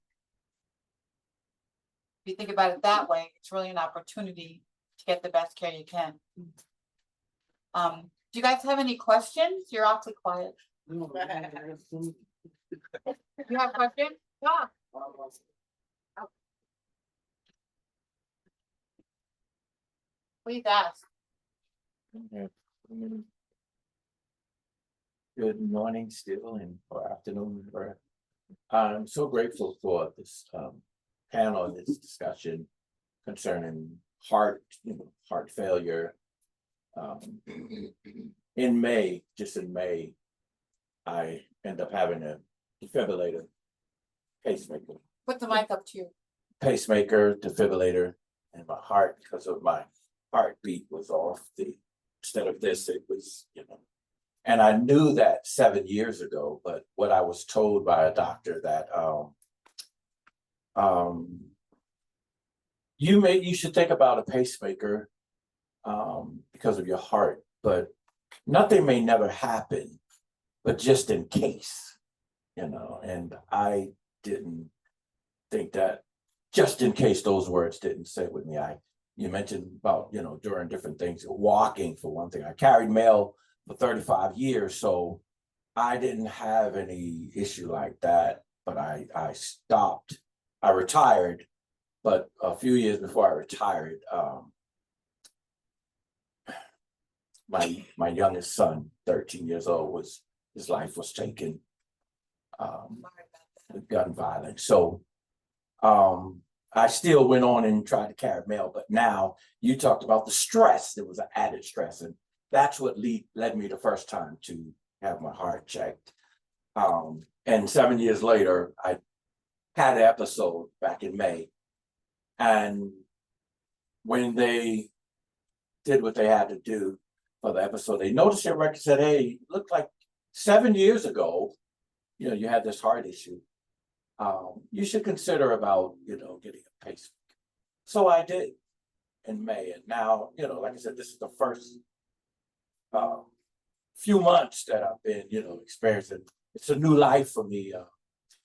If you think about it that way, it's really an opportunity to get the best care you can. Do you guys have any questions? You're awfully quiet. You have questions? Yeah. Please ask. Good morning still or afternoon. I'm so grateful for this panel, this discussion concerning heart failure. In May, I end up having a defibrillator pacemaker. Put the mic up to you. Pacemaker, defibrillator, and my heart, because of my heartbeat was off. Instead of this, it was, and I knew that 7 years ago, but what I was told by a doctor that you should think about a pacemaker because of your heart, but nothing may never happen, but just in case, and I didn't think that, just in case those words didn't sit with me. You mentioned about, during different things, walking for one thing. I carried mail for 35 years, so I didn't have any issue like that, but I stopped. I retired, but a few years before I retired, my youngest son, 13 years old, his life was taken with gun violence. So I still went on and tried to carry mail, but now you talked about the stress. There was an added stress, and that's what led me the first time to have my heart checked. And 7 years later, I had an episode back in May, and when they did what they had to do for the episode, they noticed your record, said, "Hey, it looked like 7 years ago, you had this heart issue." you should consider about, getting a pacemaker. So I did in May, and now, like I said, this is the first few months that I've been, experiencing. It's a new life for me.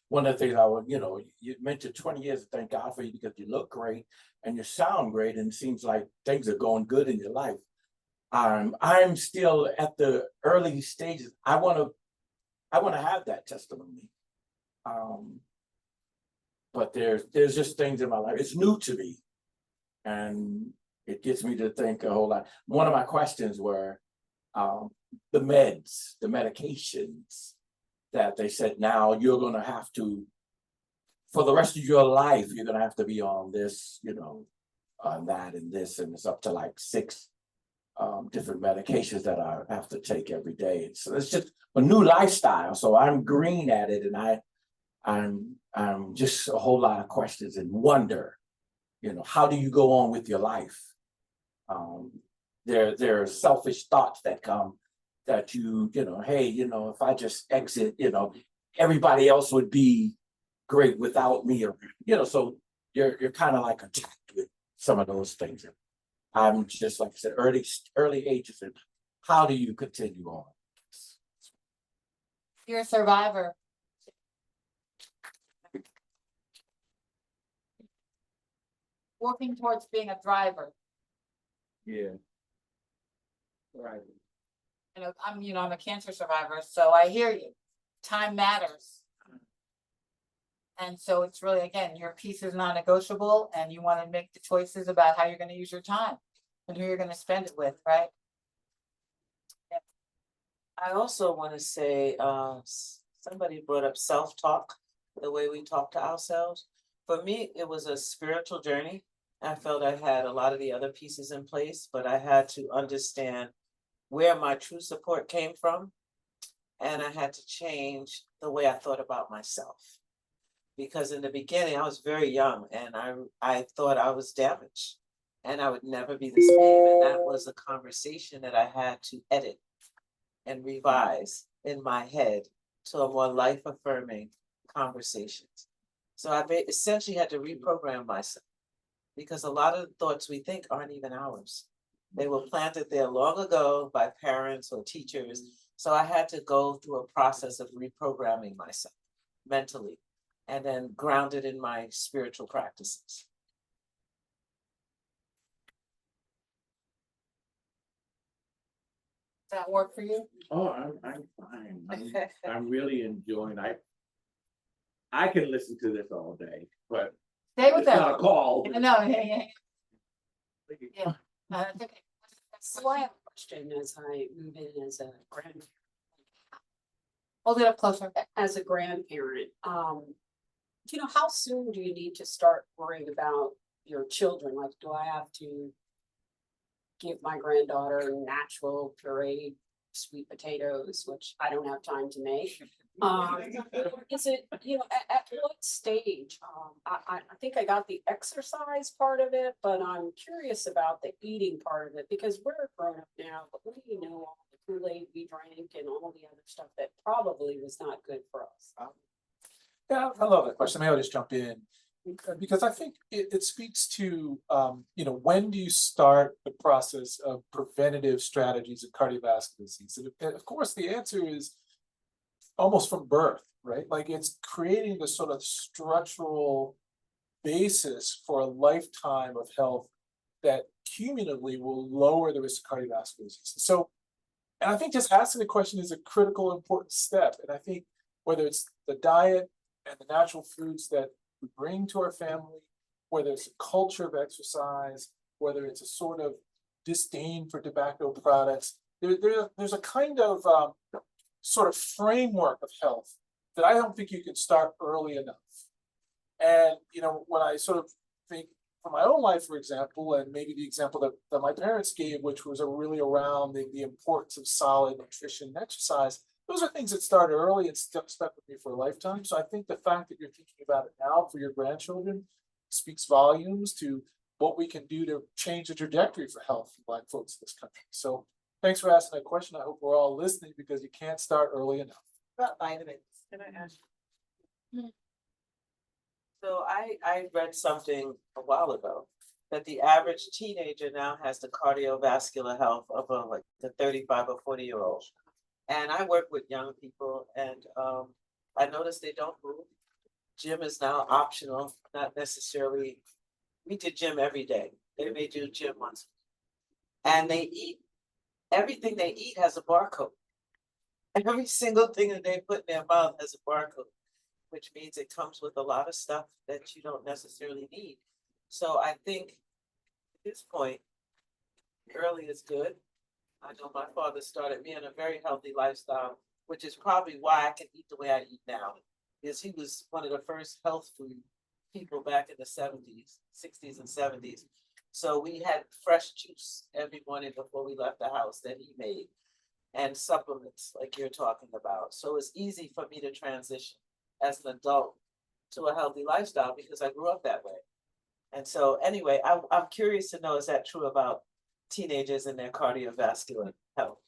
One of the things I would, you mentioned 20 years, thank God for you because you look great and you sound great, and it seems like things are going good in your life. I'm still at the early stages. I want to have that testimony. But there's just things in my life. It's new to me, and it gets me to think a whole lot. One of my questions were the meds, the medications that they said now you're going to have to, for the rest of your life, you're going to have to be on this, on that and this, and it's up to like 6 different medications that I have to take every day. So it's just a new lifestyle. So I'm green at it, and I'm just a whole lot of questions and wonder, how do you go on with your life? There are selfish thoughts that come that hey, if I just exit, everybody else would be great without me, or so you're kind of like attacked with some of those things. I'm just, like I said, early ages, and how do you continue on? You're a survivor. Working towards being a driver. Yeah. Right. I'm a cancer survivor, so I hear you. Time matters. And so it's really, again, your piece is non-negotiable, and you want to make the choices about how you're going to use your time and who you're going to spend it with, right? I also want to say, somebody brought up self-talk, the way we talk to ourselves. For me, it was a spiritual journey. I felt I had a lot of the other pieces in place, but I had to understand where my true support came from. And I had to change the way I thought about myself. Because in the beginning, I was very young, and I thought I was damaged and I would never be the same. And that was a conversation that I had to edit and revise in my head to a more life-affirming conversations. So I essentially had to reprogram myself, because a lot of the thoughts we think aren't even ours. They were planted there long ago by parents or teachers. So I had to go through a process of reprogramming myself mentally, and then grounded in my spiritual practices. Does that work for you? Oh, I'm fine. I'm really enjoying. I can listen to this all day, but Stay with it's not a them. call. No, yeah. That's okay. So I have a question as I move in as a grandparent. Hold it up closer. As a grandparent, how soon do you need to start worrying about your children? Like, do I have to give my granddaughter natural pureed sweet potatoes, which I don't have time to make? Is it, at what stage? I think I got the exercise part of it, but I'm curious about the eating part of it, because we're grown up now, but we know all the Kool-Aid we drank and all the other stuff that probably was not good for us. Yeah, I love that question. Maybe I'll just jump in because I think it speaks to, when do you start the process of preventative strategies of cardiovascular disease? And of course, the answer is almost from birth, right? Like, it's creating the sort of structural basis for a lifetime of health that cumulatively will lower the risk of cardiovascular disease. So, and I think just asking the question is a critical, important step. And I think whether it's the diet and the natural foods that we bring to our family, whether it's a culture of exercise, whether it's a sort of disdain for tobacco products, there's a kind of sort of framework of health that I don't think you can start early enough. And, when I sort of think for my own life, for example, and maybe the example that my parents gave, which was really around the importance of solid nutrition and exercise, those are things that started early and stuck with me for a lifetime. So I think the fact that you're thinking about it now for your grandchildren speaks volumes to what we can do to change the trajectory for health for Black folks in this country. So thanks for asking that question. I hope we're all listening, because you can't start early enough. About vitamins, can I ask? So I read something a while ago that the average teenager now has the cardiovascular health of a like the 35 or 40-year-old. And I work with young people and I noticed they don't move. Gym is now optional, not necessarily. We did gym every day. They may do gym once. And they eat, everything they eat has a barcode. Every single thing that they put in their mouth has a barcode, which means it comes with a lot of stuff that you don't necessarily need. So I think at this point, early is good. I know my father started me in a very healthy lifestyle, which is probably why I can eat the way I eat now. Because he was one of the first health food people back in the 70s, 60s and 70s. So we had fresh juice every morning before we left the house that he made and supplements like you're talking about. So it's easy for me to transition as an adult to a healthy lifestyle because I grew up that way. And so anyway, I'm curious to know, is that true about teenagers and their cardiovascular health?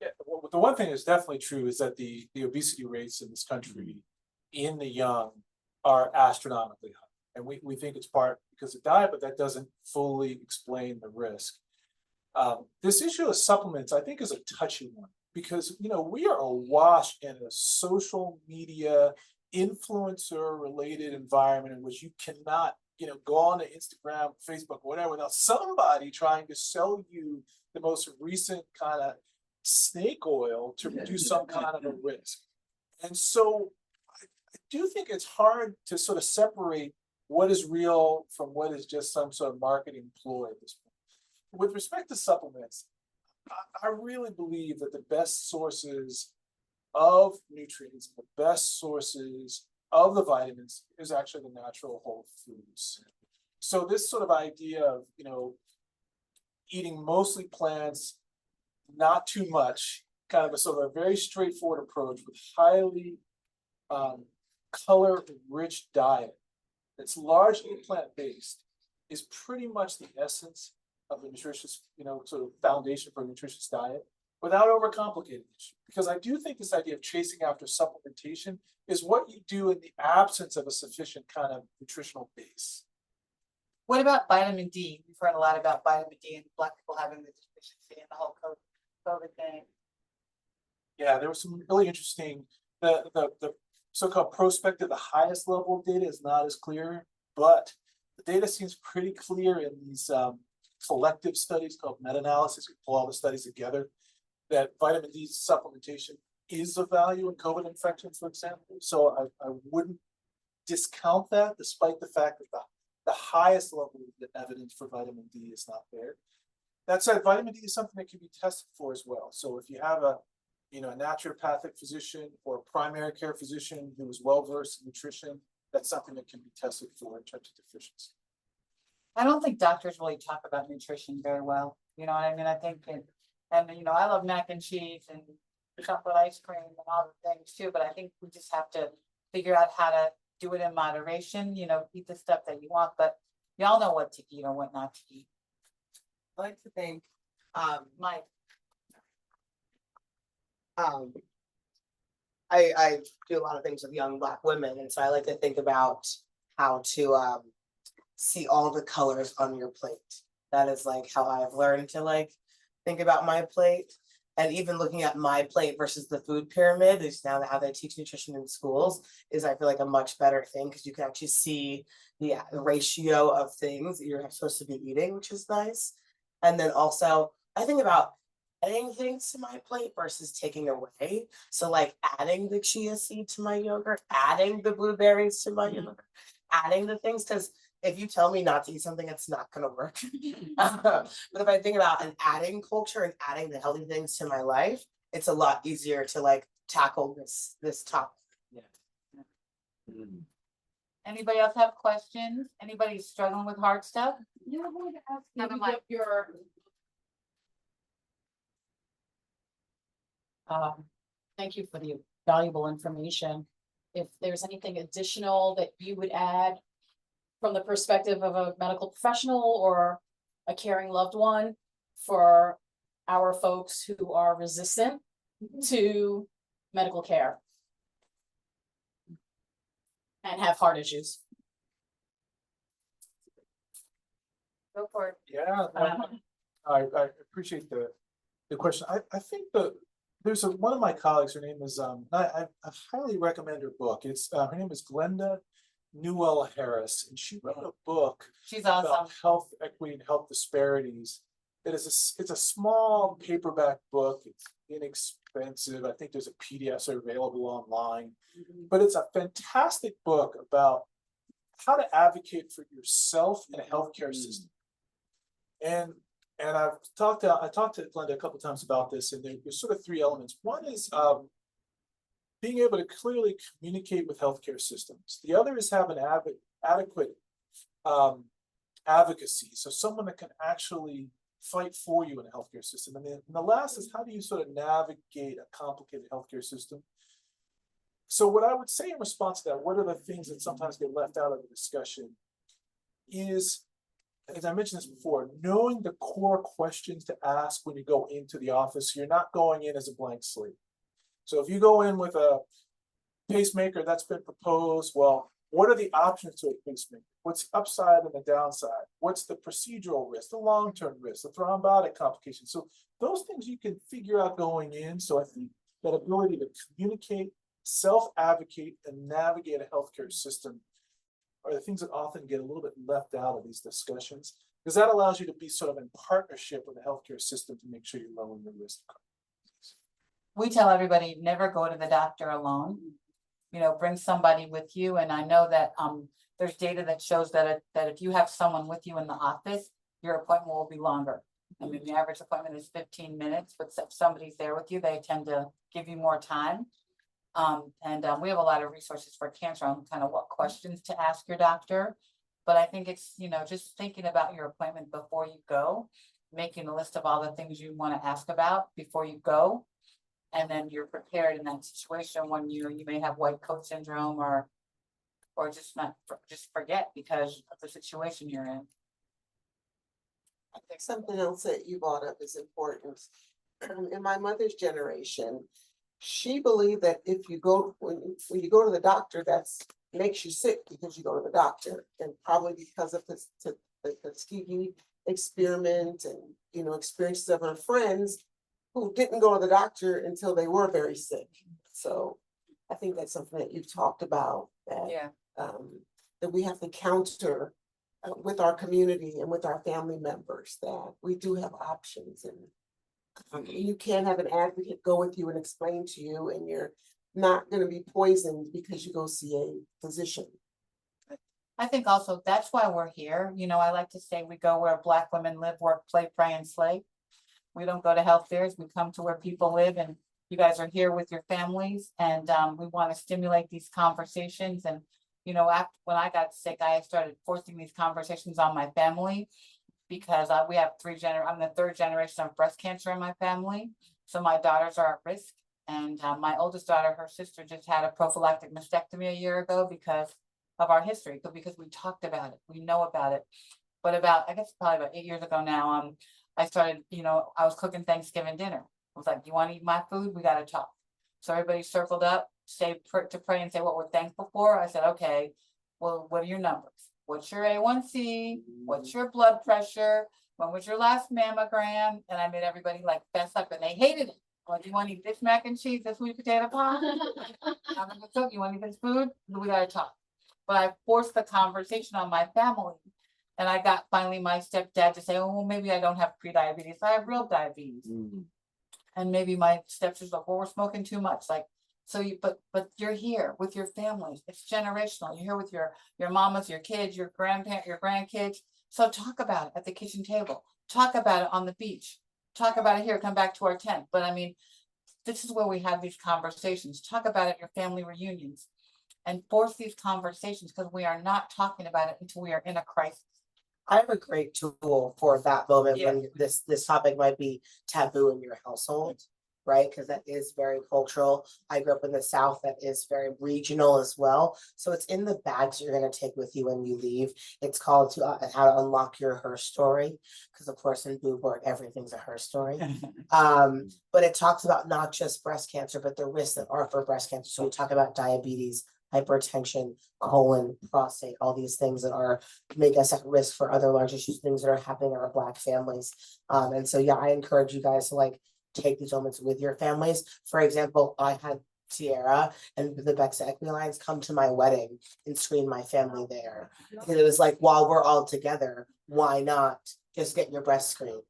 Yeah, well, the one thing that's definitely true is that the obesity rates in this country in the young are astronomically high. And we think it's part because of diet, but that doesn't fully explain the risk. This issue of supplements, I think, is a touchy one because, you know, we are awash in a social media influencer related environment in which you cannot, you know, go on to Instagram, Facebook, whatever, without somebody trying to sell you the most recent kind of snake oil to reduce some kind of a risk. And so I do think it's hard to sort of separate what is real from what is just some sort of marketing ploy at this point. With respect to supplements, I really believe that the best sources of nutrients, the best sources of the vitamins is actually the natural whole foods. So this sort of idea of, you know, eating mostly plants, not too much, kind of a sort of a very straightforward approach with highly color-rich diet that's largely plant-based is pretty much the essence of a nutritious, you know, sort of foundation for a nutritious diet without overcomplicating it. Because I do think this idea of chasing after supplementation is what you do in the absence of a sufficient kind of nutritional base. What about vitamin D? We've heard a lot about vitamin D and Black people having the deficiency and the whole COVID thing. Yeah, there was some really interesting, the so-called prospective, the highest level of data is not as clear, but the data seems pretty clear in these collective studies called meta-analysis. We pull all the studies together that vitamin D supplementation is of value in COVID infections, for example. So I wouldn't discount that, despite the fact that the highest level of evidence for vitamin D is not there. That said, vitamin D is something that can be tested for as well. So if you have a naturopathic physician or a primary care physician who is well versed in nutrition, that's something that can be tested for in terms of deficiency. I don't think doctors really talk about nutrition very well. You know what I mean? I think and you know, I love mac and cheese and chocolate ice cream and all the things too, but I think we just have to figure out how to do it in moderation, you know, eat the stuff that you want, but y'all know what to eat or what not to eat. I like to think, Mike, I do a lot of things with young Black women, and so I like to think about how to see all the colors on your plate. That is like how I've learned to like think about my plate. And even looking at my plate versus the food pyramid, is now how they teach nutrition in schools, is I feel like a much better thing because you can actually see the ratio of things that you're supposed to be eating, which is nice. And then also I think about adding things to my plate versus taking away. So like adding the chia seed to my yogurt, adding the blueberries to my yogurt, adding the things, because if you tell me not to eat something, it's not gonna work. But if I think about an adding culture and adding the healthy things to my life, it's a lot easier to like tackle this topic. anybody else have questions? Anybody struggling with hard stuff? Yeah, I wanted to ask Have a you mic. what your, Thank you for the valuable information. If there's anything additional that you would add from the perspective of a medical professional or a caring loved one for our folks who are resistant to medical care and have heart issues. Go for it. Yeah, I appreciate the question. I think one of my colleagues, her name is, I highly recommend her book. Her name is Glenda Newell Harris, and she wrote a book She's awesome. about health equity and health disparities. It's a small paperback book. It's inexpensive. I think there's a PDF available online, but it's a fantastic book about how to advocate for yourself in a healthcare system. And I talked to Glenda a couple times about this, and there's sort of three elements. One is being able to clearly communicate with healthcare systems. The other is have an adequate advocacy, so someone that can actually fight for you in a healthcare system. And then the last is, how do you sort of navigate a complicated healthcare system? So what I would say in response to that, what are the things that sometimes get left out of the discussion is, as I mentioned this before, knowing the core questions to ask when you go into the office. You're not going in as a blank slate. So if you go in with a pacemaker that's been proposed, well, what are the options to a pacemaker? What's the upside and the downside? What's the procedural risk, the long-term risk, the thrombotic complications? So those things you can figure out going in. So I think that ability to communicate, self-advocate, and navigate a healthcare system are the things that often get a little bit left out of these discussions, because that allows you to be sort of in partnership with the healthcare system to make sure you're lowering the risk. We tell everybody, never go to the doctor alone. You know, bring somebody with you. And I know that there's data that shows that if you have someone with you in the office, your appointment will be longer. I mean, the average appointment is 15 minutes, but if somebody's there with you, they tend to give you more time. We have a lot of resources for cancer on kind of what questions to ask your doctor. But I think it's, you know, just thinking about your appointment before you go, making a list of all the things you want to ask about before you go. And then you're prepared in that situation when you may have white coat syndrome or just forget because of the situation you're in. I think something else that you brought up is important. In my mother's generation, she believed that if you go, when you go to the doctor, that's makes you sick because you go to the doctor, and probably because of the Tuskegee experiment and, you know, experiences of her friends who didn't go to the doctor until they were very sick. So I think that's something that you've talked about, that, that we have to counter with our community and with our family members, that we do have options, and you can have an advocate go with you and explain to you, and you're not going to be poisoned because you go see a physician. I think also that's why we're here. You know, I like to say we go where Black women live, work, play, pray, and slay. We don't go to health fairs. We come to where people live, and you guys are here with your families, and we want to stimulate these conversations. And, you know, when I got sick, I started forcing these conversations on my family because we have I'm the third generation of breast cancer in my family. So my daughters are at risk. And my oldest daughter, her sister just had a prophylactic mastectomy a year ago because of our history, because we talked about it, we know about it. But I guess probably about 8 years ago now, I started, you know, I was cooking Thanksgiving dinner. I was like, you want to eat my food? We got to talk. So everybody circled up, to pray and say what we're thankful for. I said, okay, well, what are your numbers? What's your A1C? What's your blood pressure? When was your last mammogram? And I made everybody like fess up, and they hated it. Well, do you want to eat this mac and cheese, this sweet potato pie? You want to eat this food? We got to talk. But I forced the conversation on my family. And I got finally my stepdad to say, oh, well, maybe I don't have pre-diabetes. I have real diabetes. And maybe my stepsister's like, well, we're smoking too much. Like, so but you're here with your family. It's generational. You're here with your mamas, your kids, your grandparents, your grandkids. So talk about it at the kitchen table. Talk about it on the beach. Talk about it here, come back to our tent. But I mean, this is where we have these conversations. Talk about it at your family reunions and force these conversations, because we are not talking about it until we are in a crisis. I have a great tool for that moment when this topic might be taboo in your household, right? Because that is very cultural. I grew up in the South, that is very regional as well. So it's in the bags you're going to take with you when you leave. It's called How to Unlock Your Her Story, because of course in Boo Board, everything's a her story. But it talks about not just breast cancer, but the risks that are for breast cancer. So we talk about diabetes, hypertension, colon, prostate, all these things that are make us at risk for other large issues, things that are happening in our Black families. And so, yeah, I encourage you guys to like take these moments with your families. For example, I had Sierra and the Bexa Equity Alliance come to my wedding and screen my family there. And it was like, while we're all together, why not just get your breast screened?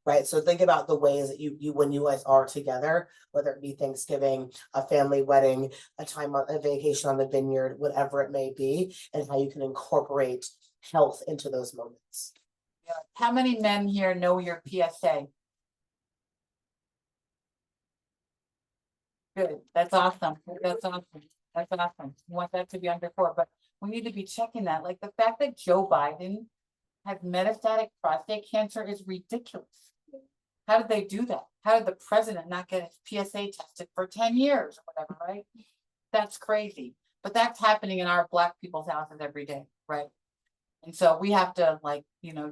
Right, so think about the ways that you when you guys are together, whether it be Thanksgiving, a family wedding, a vacation on the vineyard, whatever it may be, and how you can incorporate health into those moments. How many men here know your PSA? Good, that's awesome, that's awesome, that's awesome. We want that to be under 4, but we need to be checking that, like the fact that Joe Biden has metastatic prostate cancer is ridiculous. How did they do that? How did the president not get his PSA tested for 10 years or whatever, right? That's crazy, but that's happening in our Black people's houses every day, right? And so we have to like,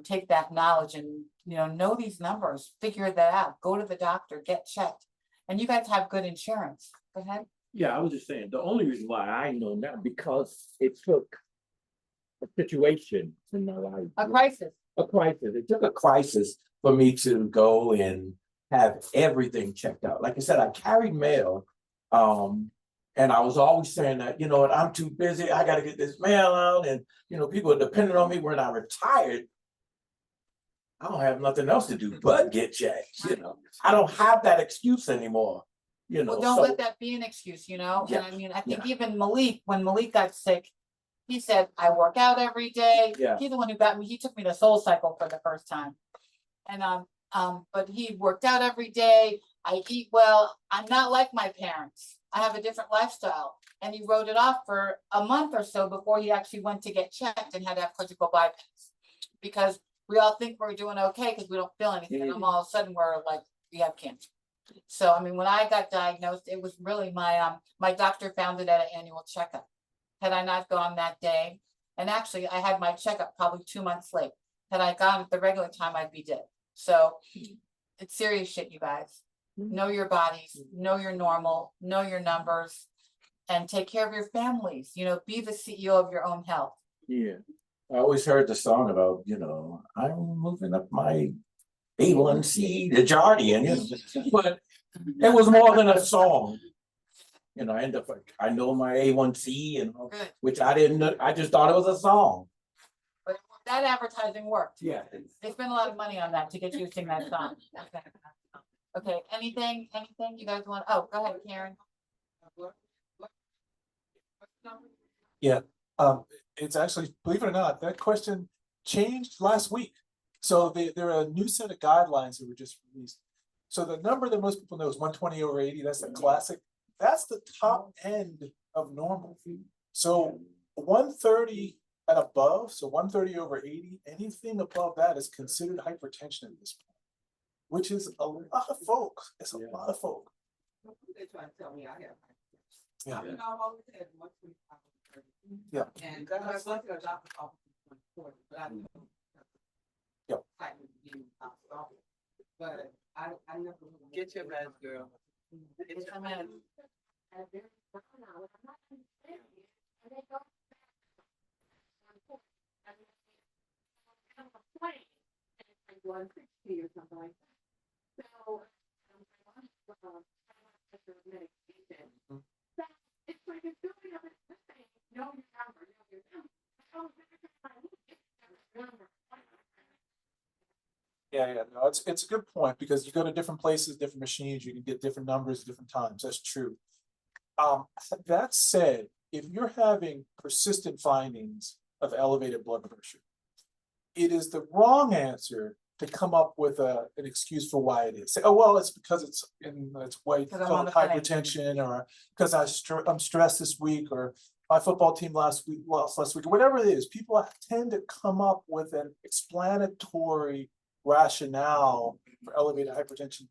take that knowledge and, know these numbers, figure that out, go to the doctor, get checked. And you guys have good insurance. Go ahead. Yeah, I was just saying, the only reason why I know now, because it took a situation in my life. A crisis. A crisis. It took a crisis for me to go and have everything checked out. Like I said, I carried mail. And I was always saying that, you know what, I'm too busy. I got to get this mail out. And, people are depending on me when I retired. I don't have nothing else to do but get checked. I don't have that excuse anymore. Well, don't let that be an excuse, Yeah, and I mean, I think even Malik, when Malik got sick, he said, I work out every day. Yeah. He's the one who got me, he took me to Soul Cycle for the first time. And but he worked out every day. I eat well. I'm not like my parents. I have a different lifestyle. And he wrote it off for a month or so before he actually went to get checked and had to have surgical bypass. Because we all think we're doing okay because we don't feel anything. And then all of a sudden we're like, we have cancer. So, I mean, when I got diagnosed, it was really my doctor found it at an annual checkup. Had I not gone that day, and actually I had my checkup probably 2 months late. Had I gone at the regular time, I'd be dead. So it's serious shit, you guys. Know your bodies, know your normal, know your numbers, and take care of your families. Be the CEO of your own health. Yeah. I always heard the song about, I'm moving up my A1C, the Jardian, but it was more than a song. I end up like, I know my A1C and Good. which I didn't know, I just thought it was a song. But that advertising worked. Yeah. They spent a lot of money on that to get you to sing that song. Okay, anything you guys want? Oh, go ahead, Karen. Yeah, it's actually, believe it or not, that question changed last week. So there are a new set of guidelines that were just released. So the number that most people know is 120/80. That's the classic. That's the top end of normal. So 130 and above, so 130/80, anything above that is considered hypertension at this point, which is a lot of folks. It's a lot of folk. They try to tell me I have. Yeah. I've always had 125/30. Yeah. And I went to a doctor's office in 2040, but I know. Yep. But I never. Get your meds, girl. Get your meds. Or something like that. So, medication. It's like it's doing everything. Know your number, know your number. Yeah, no, it's a good point because you go to different places, different machines, you can get different numbers, different times. That's true. That said, if you're having persistent findings of elevated blood pressure, it is the wrong answer to come up with an excuse for why it is. Say, oh, well, it's because it's white Because I'm on coat the plane. hypertension, or because I'm stressed this week, or my football team lost last week, whatever it is. People tend to come up with an explanatory rationale for elevated hypertension.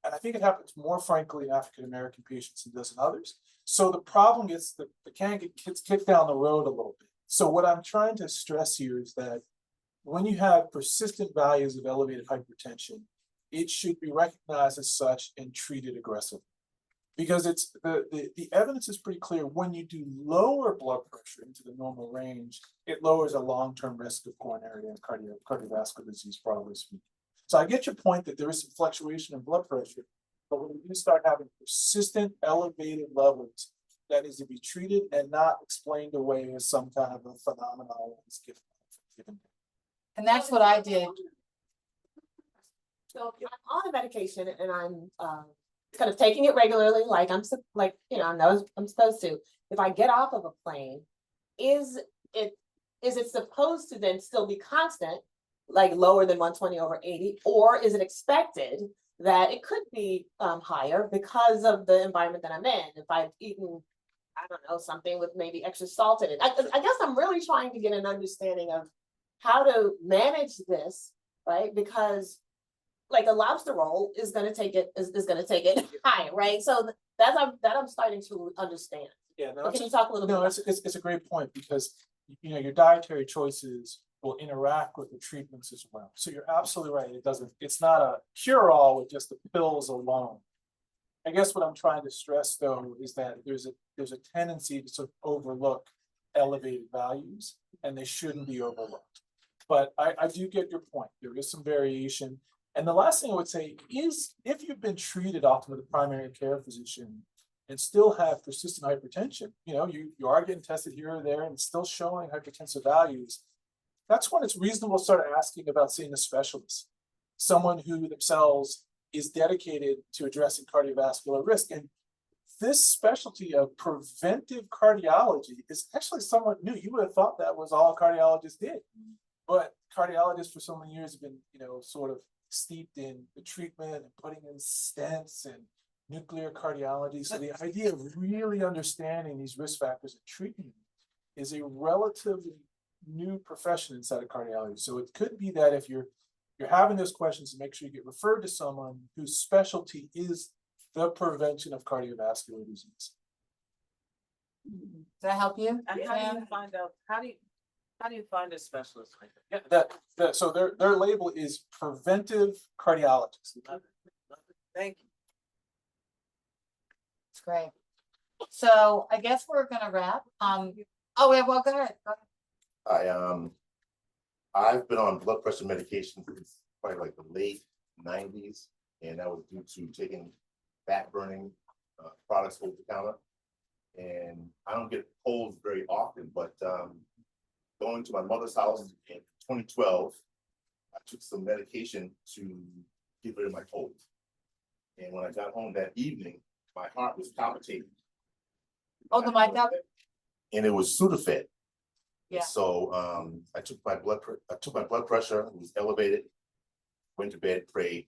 And I think it happens more frankly in African-American patients than it does in others. So the problem gets the can gets kicked down the road a little bit. So what I'm trying to stress here is that when you have persistent values of elevated hypertension, it should be recognized as such and treated aggressively. Because it's, the evidence is pretty clear, when you do lower blood pressure into the normal range, it lowers a long-term risk of coronary and cardiovascular disease, broadly speaking. So I get your point that there is some fluctuation in blood pressure, but when you start having persistent elevated levels, that is to be treated and not explained away as some kind of a phenomenon that's given. And that's what I did. So I'm on a medication and I'm kind of taking it regularly, like I know I'm supposed to. If I get off of a plane, is it supposed to then still be constant, like lower than 120/80, or is it expected that it could be higher because of the environment that I'm in? If I've eaten, I don't know, something with maybe extra salt in it. I guess I'm really trying to get an understanding of how to manage this, right? Because like a lobster roll is gonna take it higher, right? So that I'm starting to understand. Yeah, no, But can you talk a little bit? no, about it's a great point, because your dietary choices will interact with the treatments as well. So you're absolutely right. It's not a cure-all with just the pills alone. I guess what I'm trying to stress though is that there's a tendency to sort of overlook elevated values, and they shouldn't be overlooked. But I do get your point. There is some variation. And the last thing I would say is, if you've been treated often with a primary care physician and still have persistent hypertension, you are getting tested here or there and still showing hypertensive values, that's when it's reasonable to start asking about seeing a specialist, someone who themselves is dedicated to addressing cardiovascular risk. And this specialty of preventive cardiology is actually somewhat new. You would have thought that was all cardiologists did, but cardiologists for so many years have been, sort of steeped in the treatment and putting in stents and nuclear cardiology. So the idea of really understanding these risk factors and treating them is a relatively new profession inside of cardiology. So it could be that if you're having those questions, to make sure you get referred to someone whose specialty is the prevention of cardiovascular disease. Does that help you? And how do you find out, how do you find a specialist like that? Yeah, so their label is preventive cardiologist. Thank you. It's great. So I guess we're gonna wrap. Oh, yeah, well, go ahead. I've been on blood pressure medication since probably like the late 90s, and that was due to taking fat burning products over the counter. And I don't get colds very often, but going to my mother's house in 2012, I took some medication to get rid of my colds. And when I got home that evening, my heart was palpitating. Oh, the mic up? And it was Sudafed. Yeah. So I took my blood pressure, it was elevated, went to bed, prayed,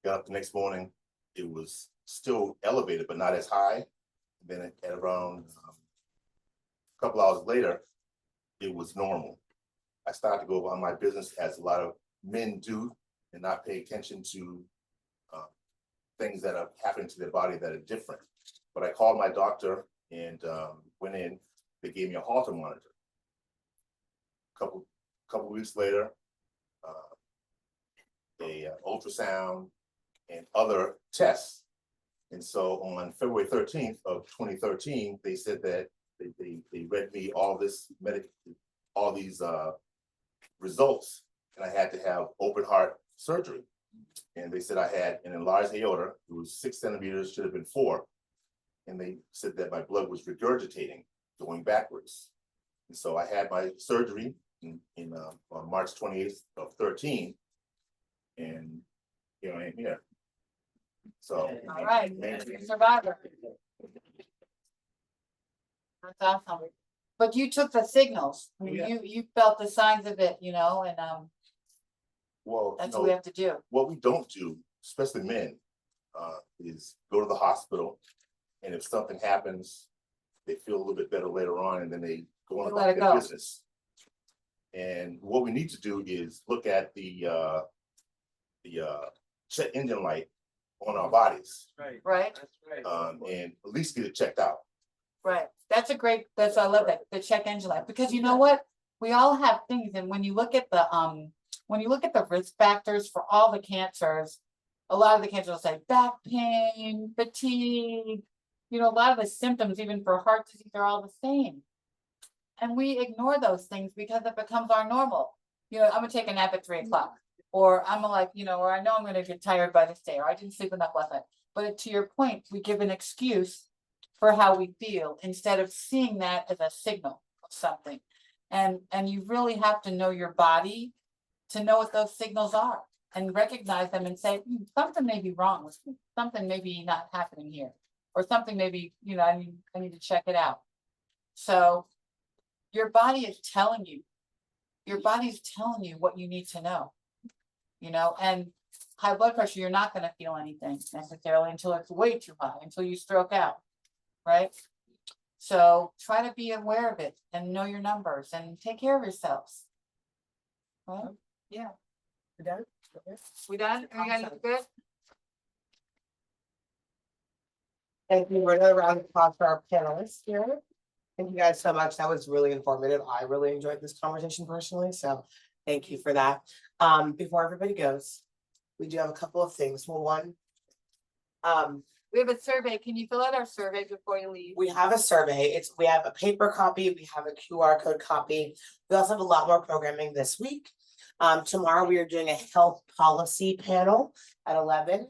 got up the next morning, it was still elevated, but not as high. Then at around a couple hours later, it was normal. I started to go about my business as a lot of men do and not pay attention to things that are happening to their body that are different. But I called my doctor and went in, they gave me a Holter monitor. Couple weeks later, a ultrasound and other tests. And so on February 13th of 2013, they said that they read me all these results, and I had to have open heart surgery. And they said I had an enlarged aorta. It was 6 centimeters, should have been 4. And they said that my blood was regurgitating, going backwards. And so I had my surgery on March 28th of 13, and here I am here. So. All right, you're a survivor. That's awesome. But you took the signals. You felt the signs of it, and Well, that's what we have to do. what we don't do, especially men, is go to the hospital, and if something happens, they feel a little bit better later on, and then they go on about their business. And what we need to do is look at the check engine light on our bodies, Right, That's right. and at least get it checked out. right. I love that, the check engine light, because you know what? We all have things, and when you look at the risk factors for all the cancers, a lot of the cancers will say back pain, fatigue, you know, a lot of the symptoms, even for heart disease, are all the same. And we ignore those things because it becomes our normal. You know, I'm gonna take a nap at 3 o'clock, or I'm gonna like, you know, or I know I'm gonna get tired by this day, or I didn't sleep enough last night. But to your point, we give an excuse for how we feel instead of seeing that as a signal of something. And you really have to know your body to know what those signals are and recognize them and say, something may be wrong with me, something may be not happening here, or something maybe, you know, I need to check it out. So your body is telling you, your body's telling you what you need to know, you know, and high blood pressure, you're not gonna feel anything necessarily until it's way too high, until you stroke out, right? So try to be aware of it and know your numbers and take care of yourselves. Right? Yeah. We done? We done? Are you guys Awesome. good? Thank you. We're another round of applause for our panelists here. Thank you guys so much. That was really informative. I really enjoyed this conversation personally, so thank you for that. Before everybody goes, we do have a couple of things. Well, one, We have a survey. Can you fill out our survey before you leave? we have a survey. We have a paper copy, we have a QR code copy. We also have a lot more programming this week. Tomorrow we are doing a health policy panel at 11.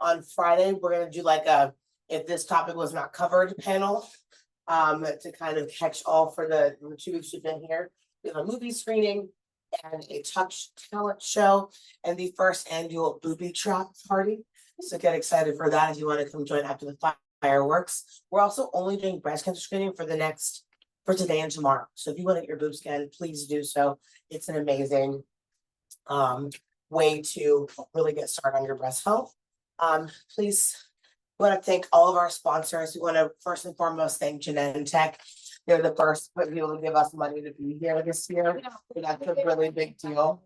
On Friday, we're gonna do like a, if this topic was not covered panel. To kind of catch all for the 2 weeks we've been here. We have a movie screening and a touch talent show and the first annual booby trap party. So get excited for that if you want to come join after the fireworks. We're also only doing breast cancer screening for today and tomorrow. So if you want to get your boobs scanned, please do so. It's an amazing way to really get started on your breast health. Please. We want to thank all of our sponsors. We want to first and foremost thank Genentech. They're the first people to give us money to be here this year. So that's a really big deal.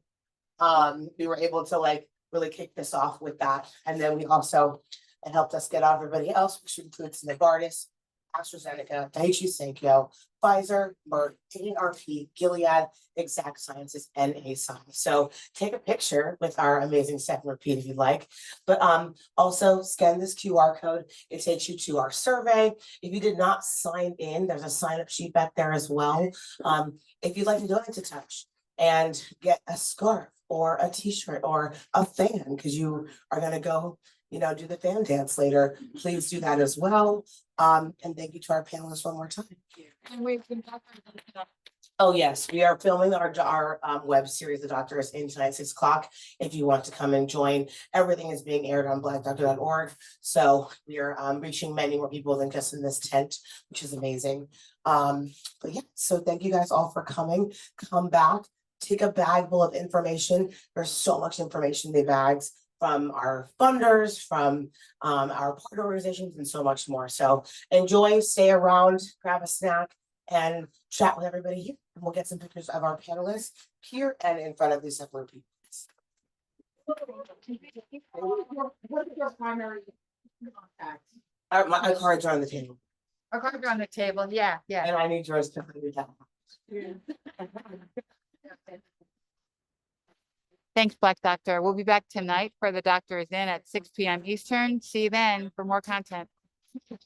We were able to like really kick this off with that. And then we also, it helped us get out everybody else, which includes Novartis, AstraZeneca, Daiichi Sankyo, Pfizer, Merck, AARP, Gilead, Exact Sciences, and Eisai. So take a picture with our amazing step and repeat if you'd like. But also scan this QR code. It takes you to our survey. If you did not sign in, there's a sign up sheet back there as well. If you'd like to donate to Touch and get a scarf or a t-shirt or a fan, because you are gonna go, you know, do the fan dance later, please do that as well. And thank you to our panelists one more time. And we've been talking about. Oh, yes, we are filming our web series, The Doctor is In tonight, 6 o'clock. If you want to come and join, everything is being aired on blackdoctor.org. So we are reaching many more people than just in this tent, which is amazing. But yeah, so thank you guys all for coming. Come back, take a bag full of information. There's so much information in the bags from our funders, from our partner organizations, and so much more. So enjoy, stay around, grab a snack, and chat with everybody here. And we'll get some pictures of our panelists here and in front of these separate people. What is your primary contact? My cards are on the table, Our cards are on the table. Yeah, yeah. and I need yours to put it down. Thanks, Black Doctor. We'll be back tonight for The Doctor is In at 6 p.m. Eastern. See you then for more content.